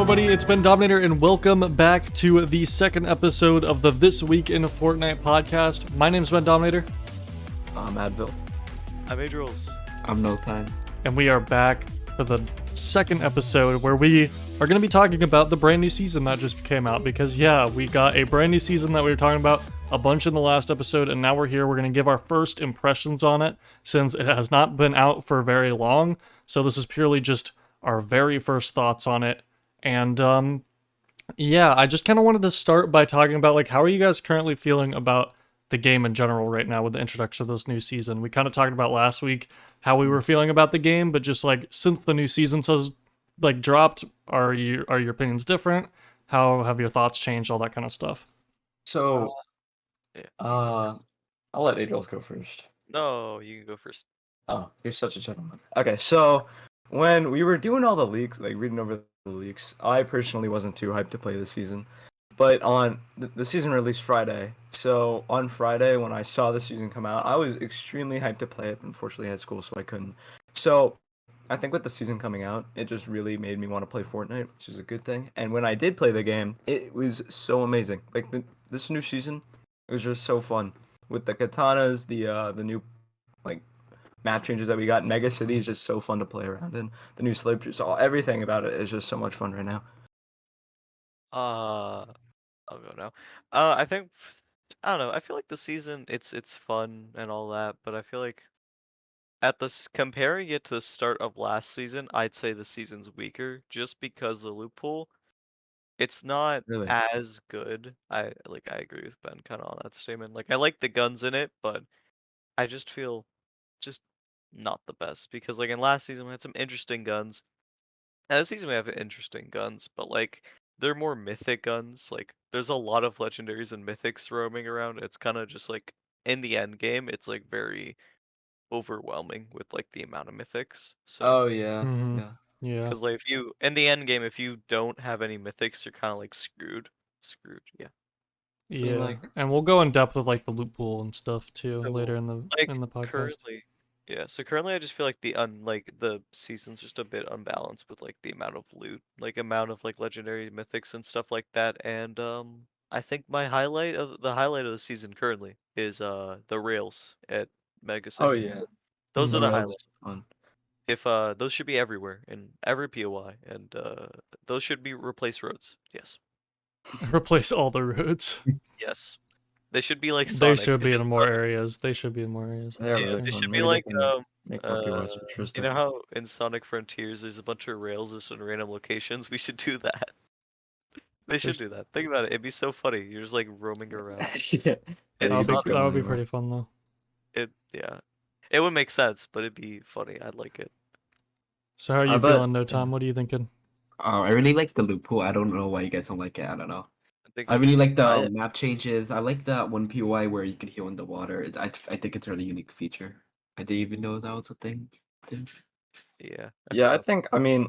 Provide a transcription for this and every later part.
everybody, it's Bendominator, and welcome back to the second episode of the This Week in Fortnite podcast. My name's Bendominator. I'm Advil. I'm Adriels. I'm No Time. And we are back for the second episode where we are going to be talking about the brand new season that just came out. Because, yeah, we got a brand new season that we were talking about a bunch in the last episode, and now we're here. We're going to give our first impressions on it since it has not been out for very long. So this is purely just our very first thoughts on it. And yeah, I just kind of wanted to start by talking about, like, how are you guys currently feeling about the game in general right now with the introduction of this new season? We kind of talked about last week how we were feeling about the game, but just like since the new season has like dropped, are your opinions different? How have your thoughts changed? All that kind of stuff. So, Yeah. I'll let Adriels go first. No, you can go first. Oh, you're such a gentleman. Okay, so when we were doing all the leaks, like reading over the leaks, I personally wasn't too hyped to play this season. But on the season released Friday, so on Friday when I saw the season come out, I was extremely hyped to play it. Unfortunately, I had school, so I couldn't. So I think with the season coming out, it just really made me want to play Fortnite, which is a good thing. And when I did play the game, it was so amazing. Like this new season, it was just so fun with the katanas, the new like map changes that we got. Mega City is just so fun to play around in. The new slave juice, everything about it is just so much fun right now. I'll go now. I think I don't know. I feel like the season it's fun and all that, but I feel like comparing it to the start of last season, I'd say the season's weaker just because the loophole. It's not Really. as good. I agree with Ben kind of on that statement. Like I like the guns in it, but I just feel just not the best because like in last season we had some interesting guns. And this season we have interesting guns, but like they're more mythic guns. Like there's a lot of legendaries and mythics roaming around. It's kind of just like in the end game, it's like very overwhelming with like the amount of mythics. So Oh yeah, Mm-hmm. yeah. Yeah. because like if you in the end game, if you don't have any mythics, you're kind of like screwed. Screwed, yeah. So Yeah, like, and we'll go in depth with like the loot pool and stuff too later So in the like podcast. currently, yeah. So currently, I just feel like the season's just a bit unbalanced with like the amount of loot, like amount of like legendary mythics and stuff like that. And I think the highlight of the season currently is the rails at Mega oh City. yeah, Those the are Mm-hmm. the rails highlights. is fun. If those should be everywhere in every POI, and those should be replace roads. Yes, Replace all the roads. yes, they should be like They Sonic. should be in more areas. They should be in more areas. They are Yeah, really they should fun. be Maybe they like can make more uh POIs you interesting. know how in Sonic Frontiers there's a bunch of rails or some random locations? We should do that. They should There's do that. Think about it. It'd be so funny. You're just like roaming around. Yeah, It's you just Sonic. go that would be anywhere. pretty fun though. Yeah. It would make sense, but it'd be funny. I'd like it. So how are you But feeling, No yeah. Time? What are you thinking? I really like the loophole. I don't know why you guys don't like it. I don't know. I think I really it's like the I map changes. I like that one POI where you can heal in the water. I think it's a really unique feature. I didn't even know that was a thing. yeah. yeah, I think I mean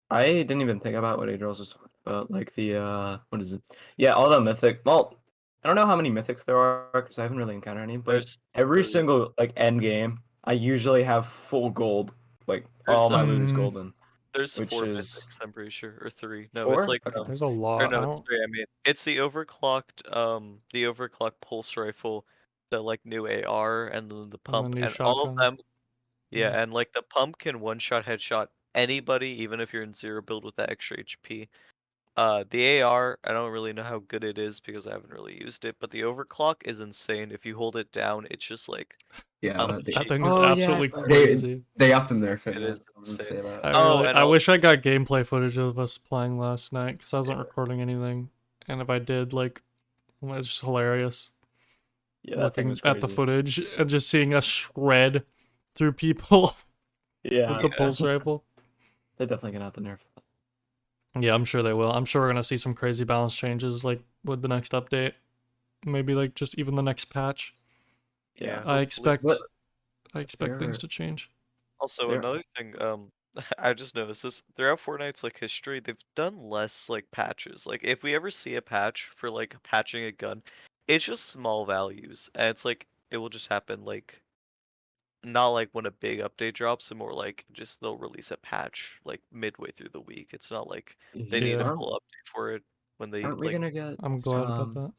I didn't even think about what Adriel's was talking about, like the what is it? Yeah, all the mythic. Well, I don't know how many mythics there are because I haven't really encountered any. But There's every there's single like end game, I usually have full gold. Like all there's my loot is Mm, golden, there's which four is mythics, I'm pretty sure, or three. No, it's 4. like Okay. there's a or lot. I no, it's don't. three. I mean, it's the overclocked pulse rifle, the like new AR, and then the And the pump, new and all of shotgun. them. Yeah, and like the pump can one-shot headshot anybody, even if you're in zero build with that extra HP. The AR, I don't really know how good it is because I haven't really used it, but the overclock is insane. If you hold it down, it's just like a Yeah, That they thing machine. is Oh yeah, absolutely they crazy. they often nerf it. It Yeah, is I would insane. say that. Oh, and I also, wish I got gameplay footage of us playing last night because I wasn't yeah, recording anything. And if I did, like, it was just hilarious yeah, that thing looking was at the crazy. footage and just seeing us shred through people with Yeah, the yeah, pulse rifle. they're definitely gonna have to nerf that. Yeah, I'm sure they will. I'm sure we're gonna see some crazy balance changes like with the next update. Maybe like just even the next patch. yeah. Yeah, I Hopefully. expect but I expect things there, to change. Also, there. another thing, I just noticed this throughout Fortnite's like history, they've done less like patches. Like if we ever see a patch for like patching a gun, it's just small values, and it's like it will just happen like not like when a big update drops, and more like just they'll release a patch like midway through the week. It's not like they need a Yeah. full update for it when they Aren't we like. gonna get I'm glad about that.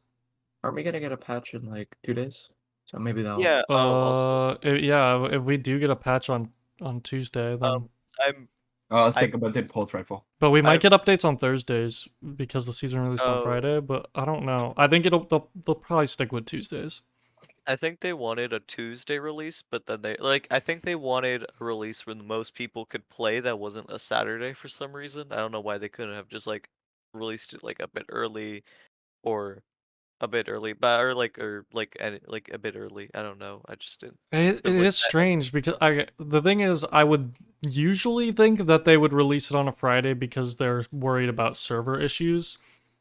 aren't we gonna get a patch in like 2 days? So maybe that'll. Yeah. Also, Yeah, if we do get a patch on Tuesday, then I'm Let's I think about the pulse rifle. but we might I'm get updates on Thursdays because the season released on oh. Friday, but I don't know. I think they'll probably stick with Tuesdays. I think they wanted a Tuesday release, but then I think they wanted a release where the most people could play that wasn't a Saturday for some reason. I don't know why they couldn't have just like released it like a bit early or a bit early, but or like a bit early. I don't know. I just didn't It because like is strange because the thing is I would usually think that they would release it on a Friday because they're worried about server issues,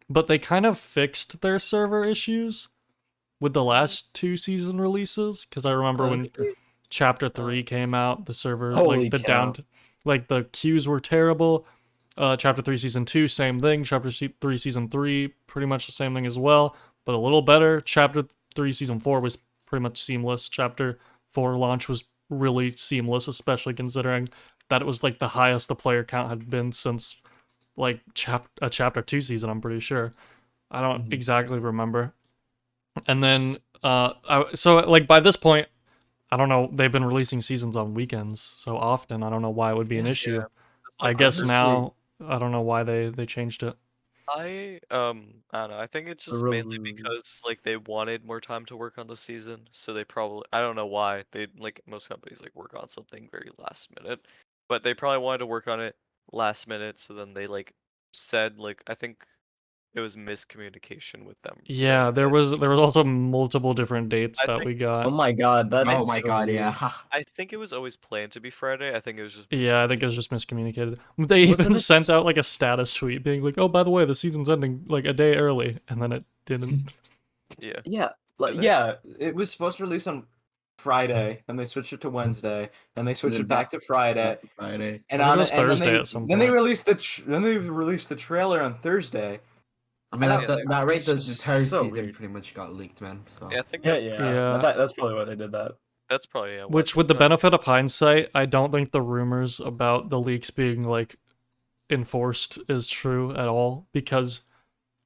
but they kind of fixed their server issues with the last two season releases because I remember when Okay. Chapter 3 came out, the server Holy like the cow. like the queues were terrible. Chapter 3 season 2 same thing, Chapter 3 season 3 pretty much the same thing as well, but a little better. Chapter 3 season 4 was pretty much seamless. Chapter 4 launch was really seamless, especially considering that it was like the highest the player count had been since like a Chapter 2 season, I'm pretty sure. I don't Mhm. exactly remember. And then so like by this point, I don't know, they've been releasing seasons on weekends so often. I don't know why it would be an Yeah. yeah, issue. it's I like guess Honestly, now I don't know why they changed it. I don't know. I think it's the just mainly rel- because like they wanted more time to work on the season, so they probably I don't know why they like most companies like work on something very last minute, but they probably wanted to work on it last minute, so then they like said like I think it was miscommunication with them Yeah, saying it. there was also multiple different dates I that think we Oh got. my god, that I Oh is my so god, weird. yeah. I think it was always planned to be Friday. I think it was just Yeah, I think it miscommunicated. was just miscommunicated. They even Wasn't it sent just out like a status tweet being like, "Oh, by the way, the season's ending like a day early," and then it didn't. Yeah. yeah, Did like they? yeah, it was supposed to release on Friday, then they switched it to Wednesday, then they And switched then it back to Friday, back to Friday. and I think it on was it, and Thursday at some then they point. released the trailer on Thursday, I mean, and Yeah, that rate, it's the just third so season weird. pretty much got leaked, man. yeah, So I think Yeah, that yeah, Yeah, that's probably why they did that. that's probably yeah, why which they with the got. benefit of hindsight, I don't think the rumors about the leaks being like enforced is true at all because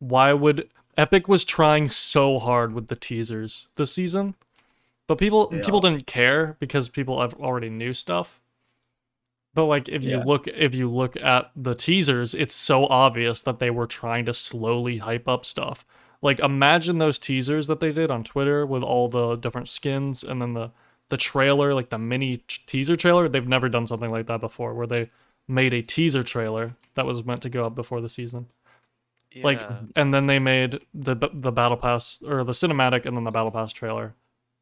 why would Epic was trying so hard with the teasers this season, but people yeah, didn't care because people have already knew stuff. But like Yeah, if you look at the teasers, it's so obvious that they were trying to slowly hype up stuff. Like imagine those teasers that they did on Twitter with all the different skins and then the trailer, like the mini teaser trailer. They've never done something like that before where they made a teaser trailer that was meant to go up before the season. Like Yeah. and then they made the battle pass or the cinematic and then the battle pass trailer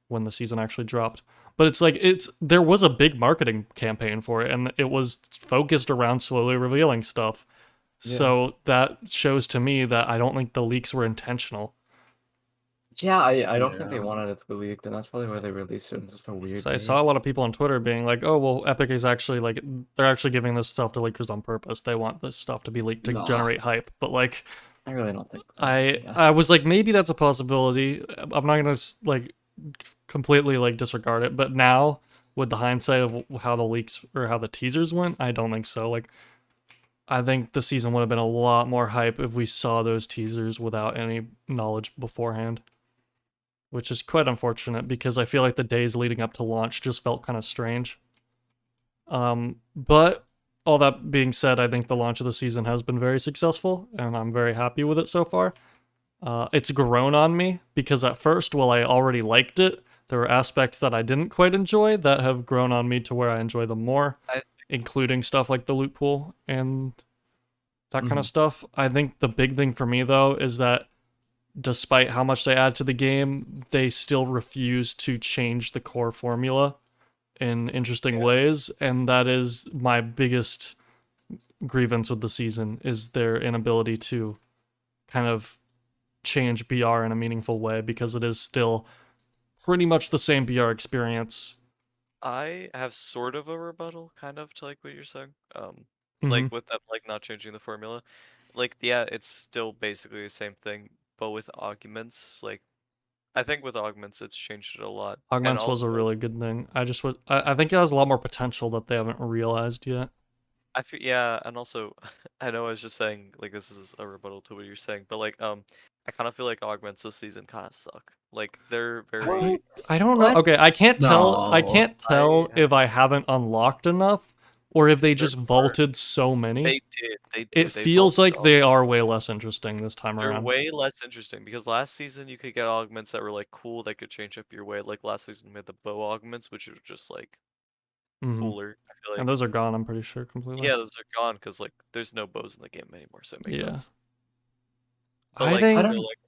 when the season actually dropped. But it's like there was a big marketing campaign for it and it was focused around slowly revealing stuff. yeah, So that shows to me that I don't think the leaks were intentional. yeah. I don't think they yeah. wanted it to be leaked, and that's probably why they released it in such a weird So I day. saw a lot of people on Twitter being like, "Oh, well, Epic is actually like they're actually giving this stuff to leakers on purpose. They want this stuff to be leaked to Nah. generate hype." But like I really don't think. Yeah. I was like maybe that's a possibility. I'm not going to like completely like disregard it, but now with the hindsight of how the leaks or how the teasers went, I don't think so. Like I think the season would have been a lot more hype if we saw those teasers without any knowledge beforehand, which is quite unfortunate because I feel like the days leading up to launch just felt kind of strange. But all that being said, I think the launch of the season has been very successful, and I'm very happy with it so far. It's grown on me because at first, while I already liked it, there were aspects that I didn't quite enjoy that have grown on me to where I enjoy them more, I including stuff like the loot pool and that kind of Mhm. stuff. I think the big thing for me, though, is that despite how much they add to the game, they still refuse to change the core formula in interesting yeah. ways, and that is my biggest grievance with the season is their inability to kind of change BR in a meaningful way because it is still pretty much the same BR experience. I have sort of a rebuttal kind of to like what you're saying. Hmm. Like with them like not changing the formula. Like yeah, it's still basically the same thing, but with arguments. Like I think with augments, it's changed it a lot. Augments and was a also, really good thing. I think it has a lot more potential that they haven't realized yet. I feel yeah, and also, I know I was just saying like this is a rebuttal to what you're saying, but like I kind of feel like augments this season kind of suck. Like they're very. I don't know. What? Okay, I can't tell. I No. can't tell if I haven't unlocked enough, or if they They're just hard. vaulted so many. They did. They It did. They feels vaulted like all. they are way less interesting this time They're around. way less interesting because last season you could get augments that were like cool that could change up your way. Like last season we had the bow augments, which are just like Hmm. cooler. I feel And like those are gone. I'm pretty sure completely. yeah, those are gone because like there's no bows in the game anymore, so it makes Yeah. sense. But I like I think. still don't. like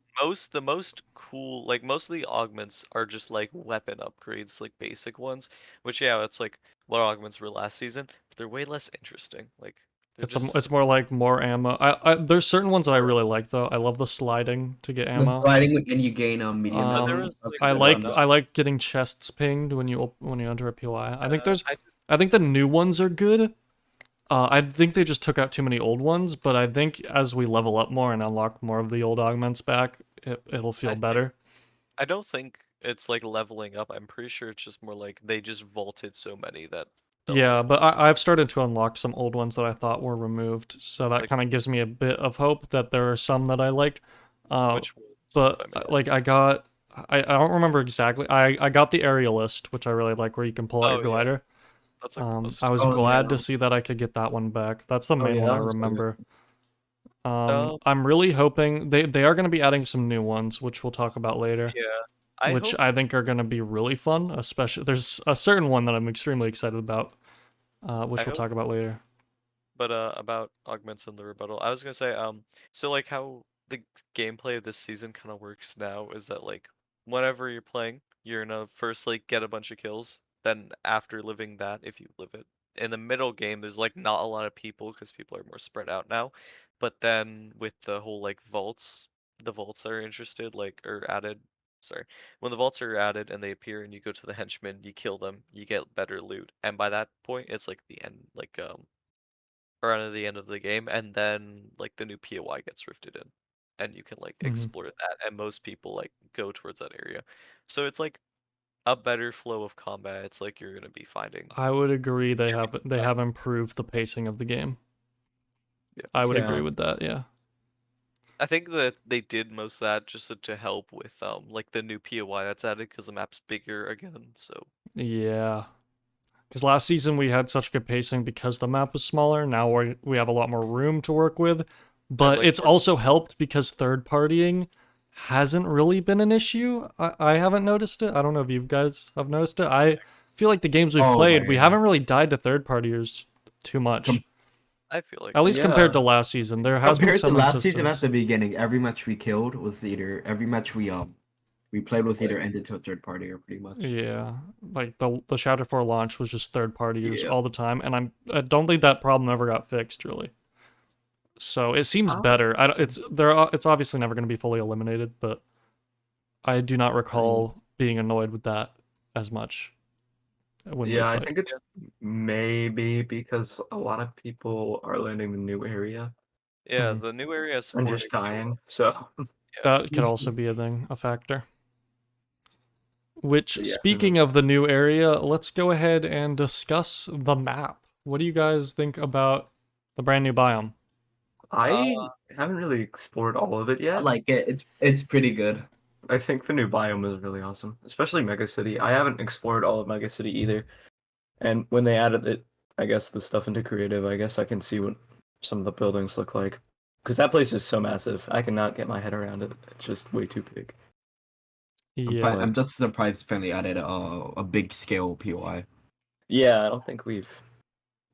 the most cool like most of the augments are just like weapon upgrades, like basic ones. Which yeah, it's like what augments were last season, but they're way less interesting. Like they're just It's more like more ammo. There's certain ones that I really like though. I love the sliding to get The ammo. sliding and you gain medium. there Um, was That's like a I good like one. I like getting chests pinged when you enter a POI. I just I think the new ones are good. I think they just took out too many old ones, but I think as we level up more and unlock more of the old augments back, it'll I feel think better. I don't think it's like leveling up. I'm pretty sure it's just more like they just vaulted so many that they'll Yeah, like but I've started to unlock some old ones that I thought were removed, so that like kind of gives me a bit of hope that there are some that I liked. Uh, which ones, if but I may like ask. I don't remember exactly. I got the aerialist, which I really like, where you can pull out your Oh yeah, glider. that's like the I most. was Oh yeah. glad to see that I could get that one back. That's the Oh main yeah, one I that was so good. remember. Um, I'm really hoping they are going to be adding some new ones, which we'll talk about later, yeah, I which hope, I think are going to be really fun. Especially there's a certain one that I'm extremely excited about, I which we'll hope. talk about later. But about augments and the rebuttal, I was gonna say so like how the gameplay of this season kind of works now is that like whenever you're playing, you're gonna first like get a bunch of kills. Then after living that, if you live it, in the middle game, there's like not a lot of people because people are more spread out now. But then with the whole like vaults, the vaults are interested like or added. Sorry, when the vaults are added and they appear and you go to the henchmen, you kill them, you get better loot, and by that point, it's like the end, like around at the end of the game, and then like the new POI gets rifted in, and you can like Hmm. explore that, and most people like go towards that area. So it's like a better flow of combat. It's like you're gonna be finding. I would agree they Uh, have improved the pacing of the game. yeah, I would agree Yeah. with that. Yeah. I think that they did most of that just to help with like the new POI that's added because the map's bigger again. So Yeah. Because last season we had such good pacing because the map was smaller. Now we have a lot more room to work with. and But like it's also helped because third partying hasn't really been an issue. I haven't noticed it. I don't know if you guys have noticed it. I feel like the games we've Oh played, we yeah. haven't really died to third partiers too much. Com- I feel like At least that. compared to Yeah. last season. There has been Compared to some last season at instances. the beginning, every match we killed was either every match we played was Like either ended to a third party or pretty much. Yeah, like the Shadow 4 launch was just third partiers Yeah. all the time, and I don't think that problem ever got fixed really. So it seems Ah, better. It's obviously never going to be fully eliminated, but I do not I mean, recall being annoyed with that as much when we yeah, I played. think it's maybe because a lot of people are landing the new area yeah, Mhm. the new area has and 4 new just dying. POIs. So Yeah, That could also be a thing, a factor. Which, yeah, who speaking knows? of the new area, let's go ahead and discuss the map. What do you guys think about the brand new biome? I haven't really explored all of it I yet. like it. It's pretty good. I think the new biome is really awesome, especially Mega City. I haven't explored all of Mega City either. And when they added it, I guess the stuff into creative, I guess I can see what some of the buildings look like. Because that place is so massive, I cannot get my head around it. It's just way too big. Yeah. I'm just surprised finally added a big scale POI. Yeah, I don't think we've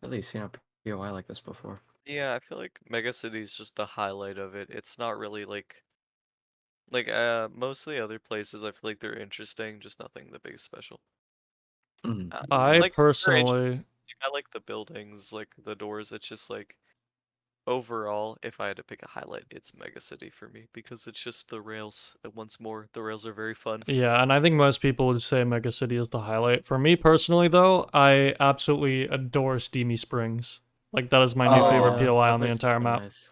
really seen a POI like this before. yeah, I feel like Mega City is just the highlight of it. It's not really like most of the other places. I feel like they're interesting, just nothing the big special. Mm. I Like they're interesting. personally, I like the buildings, like the doors. It's just like overall, if I had to pick a highlight, it's Mega City for me because it's just the rails. Once more, the rails are very fun. yeah, and I think most people would say Mega City is the highlight. For me personally, though, I absolutely adore Steamy Springs. Like, that is my new Oh favorite Yeah, POI that on the place is entire so map. nice.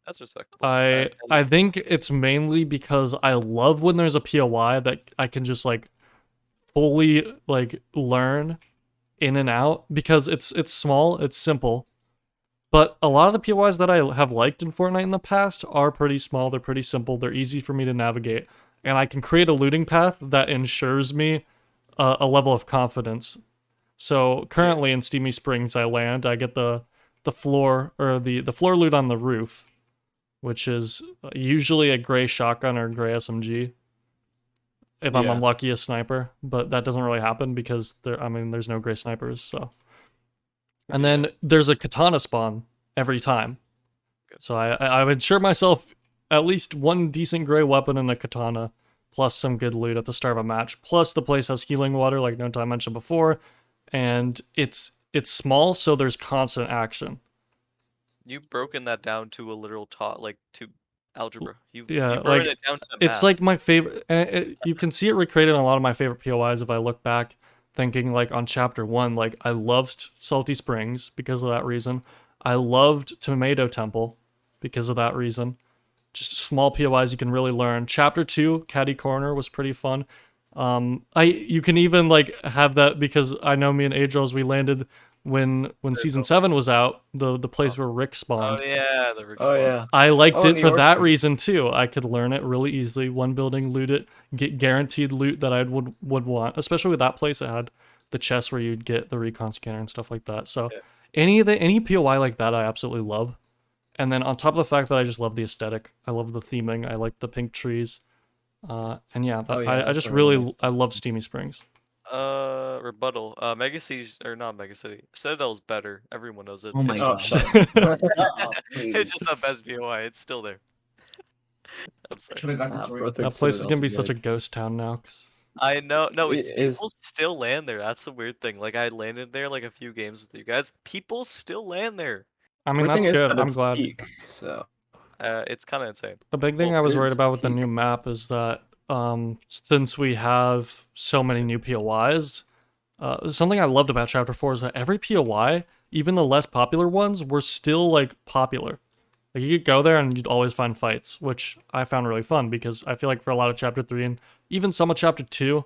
That's respectable. I think it's mainly because I love when there's a POI that I can just like fully like learn in and out because it's small, it's simple. But a lot of the POIs that I have liked in Fortnite in the past are pretty small, they're pretty simple, they're easy for me to navigate, and I can create a looting path that ensures me a level of confidence. So currently in Steamy Springs, I get the floor or the floor loot on the roof, which is usually a gray shotgun or a gray SMG. If I'm Yeah. unlucky, a sniper, but that doesn't really happen because there's no gray snipers. So, and then there's a katana spawn every time. So I would ensure myself at least one decent gray weapon and a katana, plus some good loot at the start of a match. Plus the place has healing water, like No Time mentioned before, and it's small, so there's constant action. You've broken that down to a literal like to algebra. You've Yeah, broken like it down to it's math. like my favorite. And you can see it recreated in a lot of my favorite POIs. If I look back, thinking like on chapter 1, like I loved Salty Springs because of that reason. I loved Tomato Temple because of that reason. Just small POIs you can really learn. Chapter 2, Caddy Corner was pretty fun. You can even like have that because I know me and Adros, we landed when season 7 was out, the place where Rick spawned. Oh yeah, the Rick Oh spawn. yeah. I liked Oh, it New for York that too. reason too. I could learn it really easily. One building, loot it, get guaranteed loot that I would want. Especially with that place, it had the chests where you'd get the recon scanner and stuff like that. So Yeah. any POI like that, I absolutely love. And then on top of the fact that I just love the aesthetic, I love the theming. I like the pink trees. And yeah, Oh, yeah, I that's just a really really nice- I love Steamy Springs. Rebuttal. Mega Siege or not Mega City. Citadel's better. Everyone knows it. Oh my It's Oh, just- god. sorry. it's just the best POI. It's still there. I'm sorry. Should have got Nah, this bro, right. That thinks place is gonna be Citadel's such a good. ghost town now. 'Cause I know. No, It it's is- people still land there. That's the weird thing. Like I landed there like a few games with you guys. People still land there. I mean The that's thing is good. that I'm it's glad. peak, so It's kind of insane. The big thing Well, I was it worried is about with the peak. new map is that since we have so many new POIs, something I loved about Chapter 4 is that every POI, even the less popular ones, were still like popular. Like you could go there and you'd always find fights, which I found really fun because I feel like for a lot of Chapter 3 and even some of Chapter 2,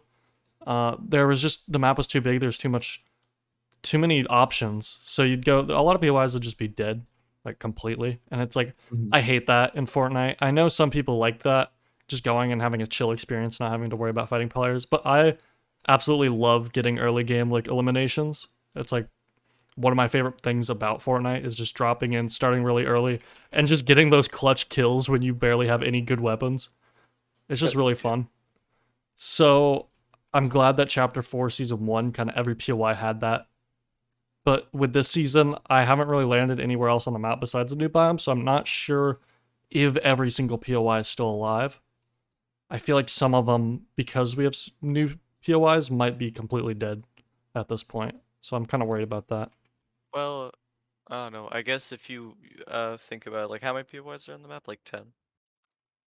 there was just the map was too big. There's too many options. So you'd go. A lot of POIs would just be dead, like completely, and it's like Mhm. I hate that in Fortnite. I know some people like that, just going and having a chill experience, not having to worry about fighting players. But I absolutely love getting early game like eliminations. It's like one of my favorite things about Fortnite is just dropping in, starting really early, and just getting those clutch kills when you barely have any good weapons. It's just really fun. So I'm glad that Chapter 4 Season 1 kind of every POI had that. But with this season, I haven't really landed anywhere else on the map besides the new biome, so I'm not sure if every single POI is still alive. I feel like some of them, because we have new POIs, might be completely dead at this point. So I'm kind of worried about that. Well, I don't know. I guess if you think about it, like how many POIs are on the map? Like 10.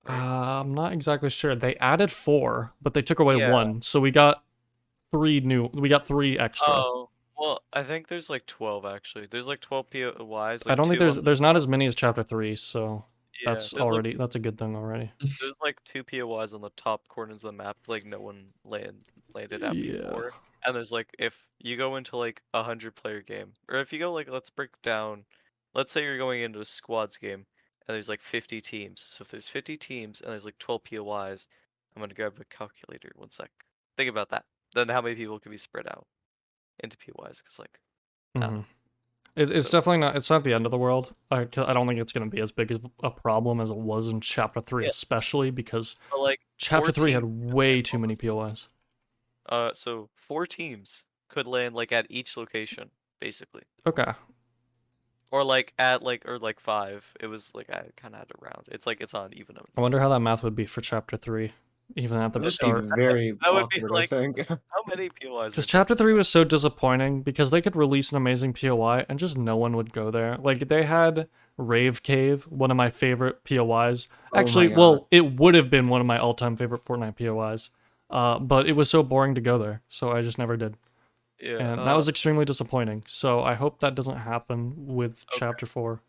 Right? I'm not exactly sure. They added 4, but they took away Yeah. 1, so we got 3 new. We got 3 extra. Oh, well, I think there's like 12 actually. There's like 12 POIs. I Like don't think 2 there's on there's not as many as Chapter 3, so yeah, that's there's like that's a good thing already. there's like 2 POIs on the top corners of the map, like no one landed at Yeah. before. And there's like if you go into like a 100-player game, or if you go like let's break down, let's say you're going into a squads game and there's like 50 teams. So if there's 50 teams and there's like 12 POIs, I'm gonna grab a calculator. One sec. Think about that. Then how many people can be spread out into POIs? Because like I don't Mhm. know. It's So definitely not. It's not the end of the world. I don't think it's going to be as big of a problem as it was in Chapter 3, yeah, especially because but like Chapter 4 3 had teams could way land too many almost. POIs. So 4 teams could land like at each location, basically. Okay. Or like at like or like 5. It was like I kind of had to round. It's like it's on even. I wonder how that math would be for Chapter 3, even at It the would be start. very That would be awkward, like I think. how many POIs Because are Chapter 3 was so disappointing because they could release an amazing POI and just no one would go there. Like, they had Rave Cave, one of my favorite POIs. Oh Actually, my well, God. it would have been one of my all-time favorite Fortnite POIs. But it was so boring to go there, so I just never did. Yeah. And that was extremely disappointing. So I hope that doesn't happen with Okay. Chapter 4.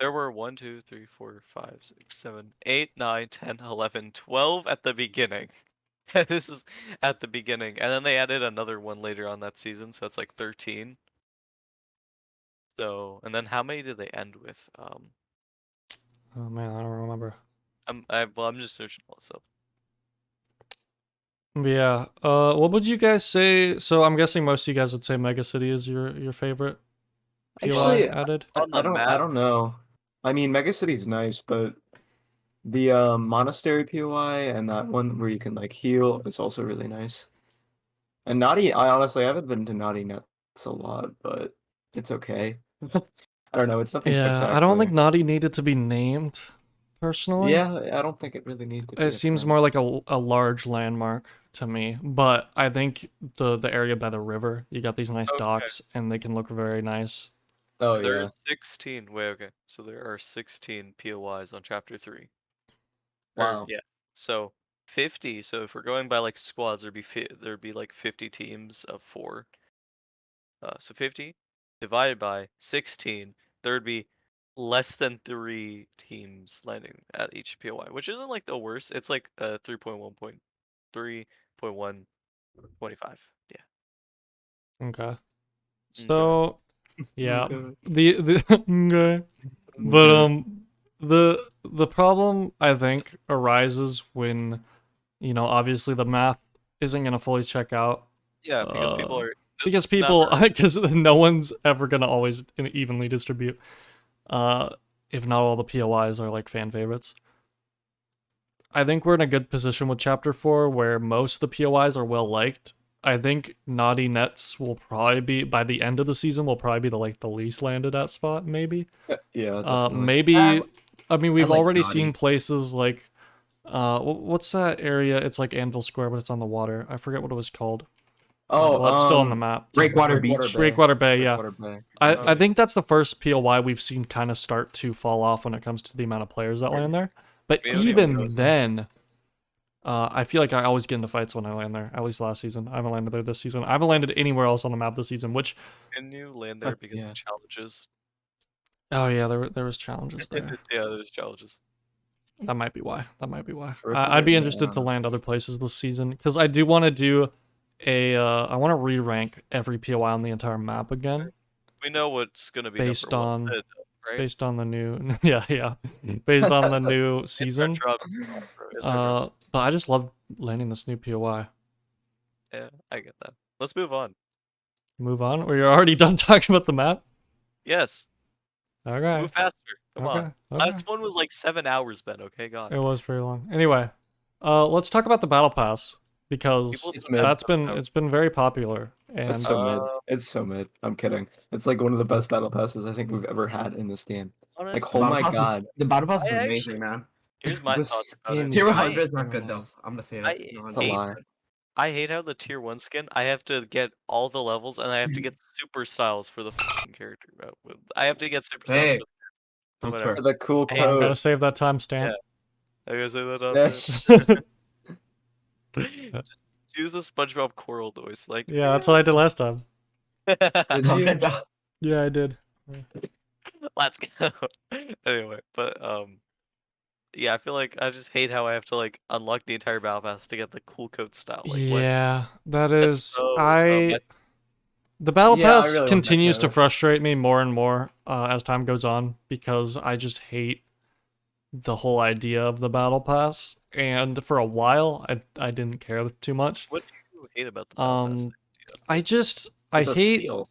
There were 1, 2, 3, 4, 5, 6, 7, 8, 9, 10, 11, 12 at the beginning. This is at the beginning, and then they added another one later on that season, so it's like 13. So, and then how many did they end with? Oh man, I don't remember. I'm just searching all this up. Yeah. What would you guys say? So I'm guessing most of you guys would say Mega City is your favorite POI Actually, added. On the I map, don't know. I mean, Mega City's nice, but the Monastery POI and that one where you can like heal is also really nice. And Naughty, I honestly haven't been to Naughty Nuts a lot, but it's okay. I don't know, it's nothing Yeah, I don't think spectacular. Naughty needed to be named, personally. Yeah, I don't think it really needed to be It a seems thing. more like a large landmark to me, but I think the area by the river, you got these nice okay. docks, and they can look very nice. Oh There are yeah. 16. Wait, okay. So there are 16 POIs on chapter 3. Wow. Yeah. So 50. So if we're going by like squads, there'd be like 50 teams of 4. So 50 divided by 16, there'd be less than 3 teams landing at each POI, which isn't like the worst. It's like 3.1.3.125. Yeah. Okay. Okay. So yeah, Okay. the okay. But the problem I think arises when, obviously the math isn't gonna fully check out. Yeah, because people are Because this map because no one's ever gonna always evenly distribute. If not all the POIs are like fan favorites. I think we're in a good position with Chapter 4 where most of the POIs are well liked. I think Naughty Nets will probably be, by the end of the season, will probably be the least landed at spot, maybe. Yeah, definitely. Maybe, I mean, we've like already Naughty. seen places like, what's that area? It's like Anvil Square, but it's on the water. I forget what it was called. Oh, Well, it's still on the map. Breakwater Breakwater Beach. Bay. Breakwater Bay, yeah. Breakwater Bay. I think that's the first POI we've seen kind of start to fall off when it comes to the amount of players that land there. But We don't even even know. then, I feel like I always get into fights when I land there. At least last season, I haven't landed there this season. I haven't landed anywhere else on the map this season. Which, Can you land there because Yeah. of challenges? oh yeah, there was challenges there. Yeah, there's challenges. That might be why. That might be why. Breakwater I'd be Bay, interested to land other places this season because I do want to do I want to re-rank every POI on the entire map again. We know what's gonna be Based number 1, on- right? Based on the new yeah based on the new season. It's our job, bro. It's our jobs. But I just love landing this new POI. Yeah, I get that. Let's move on. Move on, or you're already done talking about the map? Yes, Okay. move faster. Come Okay. on. Okay. Last one was like 7 hours, Ben. Okay, God. It was very long. Anyway, let's talk about the battle pass because People It's still mid. that's have been stuff it's been very popular. And It's so mid. It's so mid. I'm kidding. It's like one of the best battle passes I think we've ever had in this game. honestly, Oh my God. The battle pass is I amazing, actually- man. here's my The thoughts about skin it. Tier is 100 is so not good though. nice. I'm gonna say I that. Tier 100 It's a is lie. good. I hate how the tier 1 skin, I have to get all the levels and I have to get super styles for the fucking character, bro. I have to get super styles Hey, for That's whatever. fair. The cool Hey, gotta code. save that timestamp. I gotta say that out Yes. Just use a SpongeBob coral noise, like Yeah, that's what I did last time. Did Oh, you? good job. Yeah, I did. Let's go. Anyway, but yeah, I feel like I just hate how I have to like unlock the entire battle pass to get the cool code style. Like what? Yeah, that That's is so the battle Yeah, I pass really want that continues to code. frustrate me more and more as time goes on because I just hate the whole idea of the battle pass. And for a while, I didn't care too much. what do you hate about the battle pass? I It's a hate steal.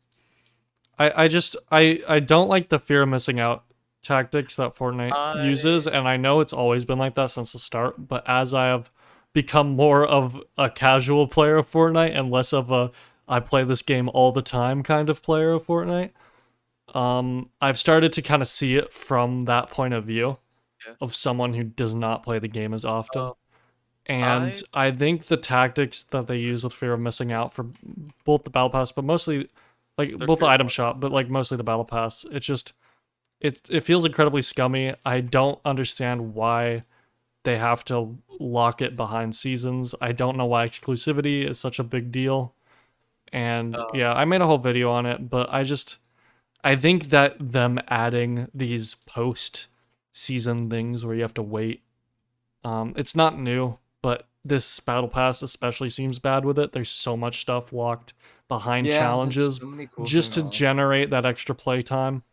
I don't like the fear of missing out tactics that Fortnite uses, I- and I know it's always been like that since the start, but as I have become more of a casual player of Fortnite and less of a I play this game all the time kind of player of Fortnite, I've started to kind of see it from that point of view Yeah. of someone who does not play the game as often. Oh, And I think the tactics that they use with fear of missing out for both the battle pass, but mostly like They're both the fear item shop, but like mostly the battle pass, it's just it feels incredibly scummy. I don't understand why they have to lock it behind seasons. I don't know why exclusivity is such a big deal. And yeah, I made a whole video on it, but I think that them adding these post-season things where you have to wait, it's not new, but this battle pass especially seems bad with it. There's so much stuff locked behind Yeah, there's challenges so many cool just to things. generate that extra play time.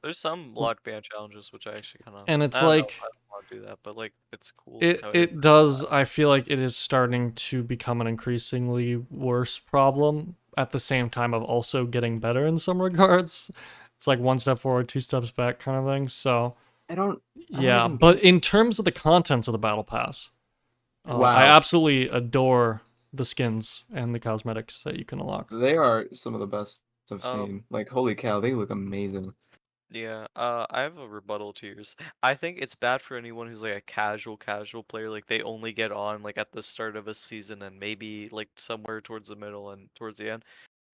There's some locked ban challenges which I actually kind of. And it's I don't know like if I want to do that, but like it's cool. it how it does. I feel like it is starting to become an increasingly worse problem. At the same time of also getting better in some regards. It's like one step forward, two steps back kind of thing. So I don't yeah, even but get in terms of the contents of the battle pass, I Wow. absolutely adore the skins and the cosmetics that you can unlock. They are some of the best I've Um, seen. Like, holy cow, they look amazing. Yeah, I have a rebuttal to yours. I think it's bad for anyone who's like a casual player, like they only get on like at the start of a season and maybe like somewhere towards the middle and towards the end.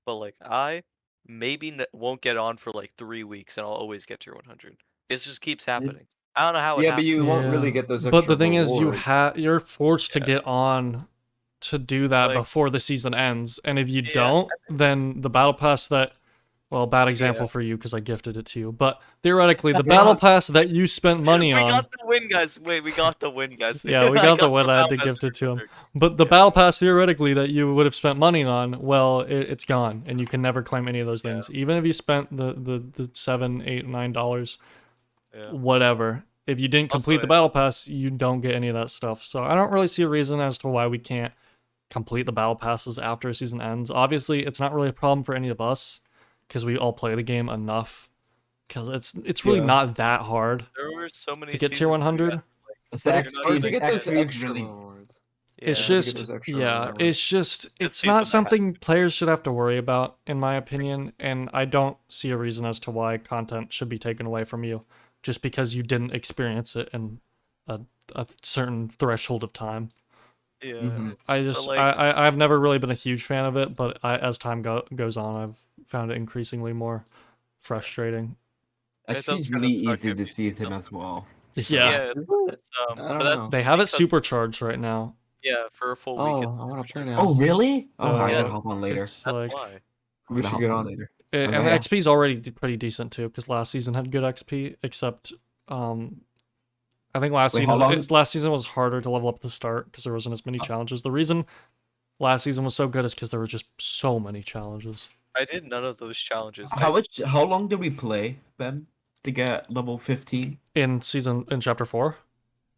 But like I maybe won't get on for like 3 weeks and I'll always get tier 100. It just keeps happening. I don't know how it Yeah, but happens. you won't really Yeah, get those but extra the thing is, rewards. you're forced to Yeah, get on to do that like before the season ends, and if you yeah, don't, then the battle pass that, well, bad yeah. example for you because I gifted it to you, but theoretically, the battle pass that you spent money We on, got the win, guys. Wait, we got the win, guys. yeah, we I got the got win. the I had battle to pass gift it to him, real quick. but the Yeah, battle pass theoretically that you would have spent money on, well, it's gone, and you can never claim any of those yeah, things, even if you spent the $7, $8, $9, yeah. whatever. If you didn't Also, complete the battle pass, you don't get any of that stuff. So I don't really see a reason as to why we can't complete the battle passes after a season ends. Obviously, it's not really a problem for any of us because we all play the game enough. Because it's really Yeah. not that hard there were so many to get tier seasons where you 100. had, It's But the you're it's not Or even to XP. get those XP is extra really. rewards. it's yeah. To get just those extra yeah, rewards. it's just This it's not season I had something players should have to worry about, in my opinion. And I don't see a reason as to why content should be taken away from you just because you didn't experience it in a certain threshold of time. yeah, Hmm. but like I've never really been a huge fan of it, but as time goes on, I've found it increasingly more frustrating. it XP does is kind really of suck easy if this you see season something. as well. So Yeah, Yeah, Is it? it's I but don't that's know. they have it because supercharged right now. yeah, for a full week Oh, it's I want to play supercharged. now. Oh really? Oh, I gotta So hop on later. it's That's like, why. I'm We gonna should hop get on on. later. and Okay, the yeah. XP is already pretty decent too, because last season had good XP. Except, I think Wait, how long? last season was harder to level up at the start because there wasn't as many challenges. The reason last season was so good is because there were just so many challenges. I did none of those challenges. How long did we play, Ben, to get level 15? In chapter 4,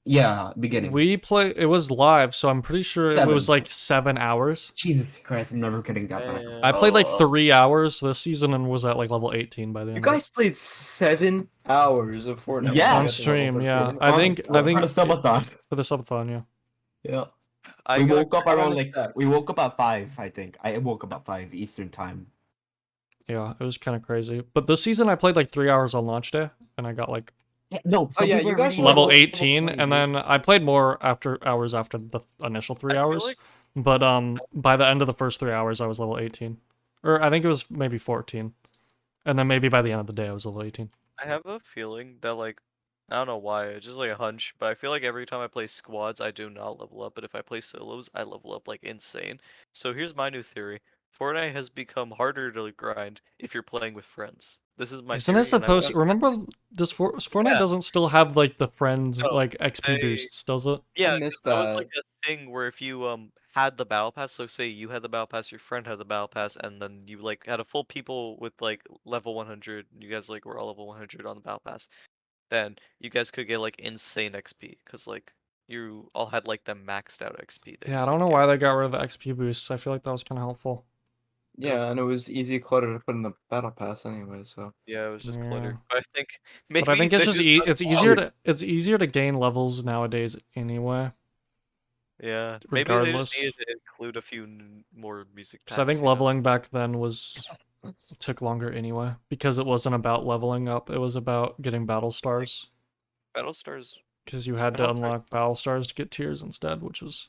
Yeah, beginning. it was live, so I'm pretty sure it was 7. like 7 hours. Jesus Christ, I'm never getting that back. I played like Oh. 3 hours this season and was at like level 18 by the You end of it. guys played 7 hours of Fortnite. Yeah. On stream, yeah. I On- think for the subathon. for the subathon, yeah. Yeah. I We got woke up around understand. like we woke up at 5, I think. I woke up at 5 Eastern time. Yeah, it was kind of crazy. But this season I played like 3 hours on launch day, and I got like Yeah, no, some yeah, people you are guys reading were level level 18, 20, and dude. then I played more hours after the initial three I feel hours. like But by the end of the first 3 hours I was level 18. Or I think it was maybe 14. And then maybe by the end of the day I was level 18. I have a feeling that like I don't know why, it's just like a hunch, but I feel like every time I play squads, I do not level up, but if I play solos, I level up like insane. So here's my new theory. Fortnite has become harder to grind if you're playing with friends. This is my Isn't it theory, and I supposed want remember Fortnite yeah, doesn't still have like the friends no, like XP they boosts, does it? I yeah, 'cause missed that was that. like a thing where if you had the battle pass, so say you had the battle pass, your friend had the battle pass, and then you like had a full people with like level 100, you guys like were all level 100 on the battle pass, then you guys could get like insane XP because like you all had like the maxed out XP that Yeah, you I don't could know get. why they got rid of the XP boosts. I feel like that was kind of helpful. It was Yeah, and it was easy clutter to put in the battle pass anyway, so. yeah, it was just Yeah. clutter. But I think But I maybe think it's they just just it's easier to gain levels nowadays anyway, yeah, maybe they just regardless. needed to include a few more music Because I packs, think you know? leveling back then took longer anyway, because it wasn't about leveling up, it was about getting battle stars. Battlestars. Because you had to Battlestars. unlock battle stars to get tiers instead, which was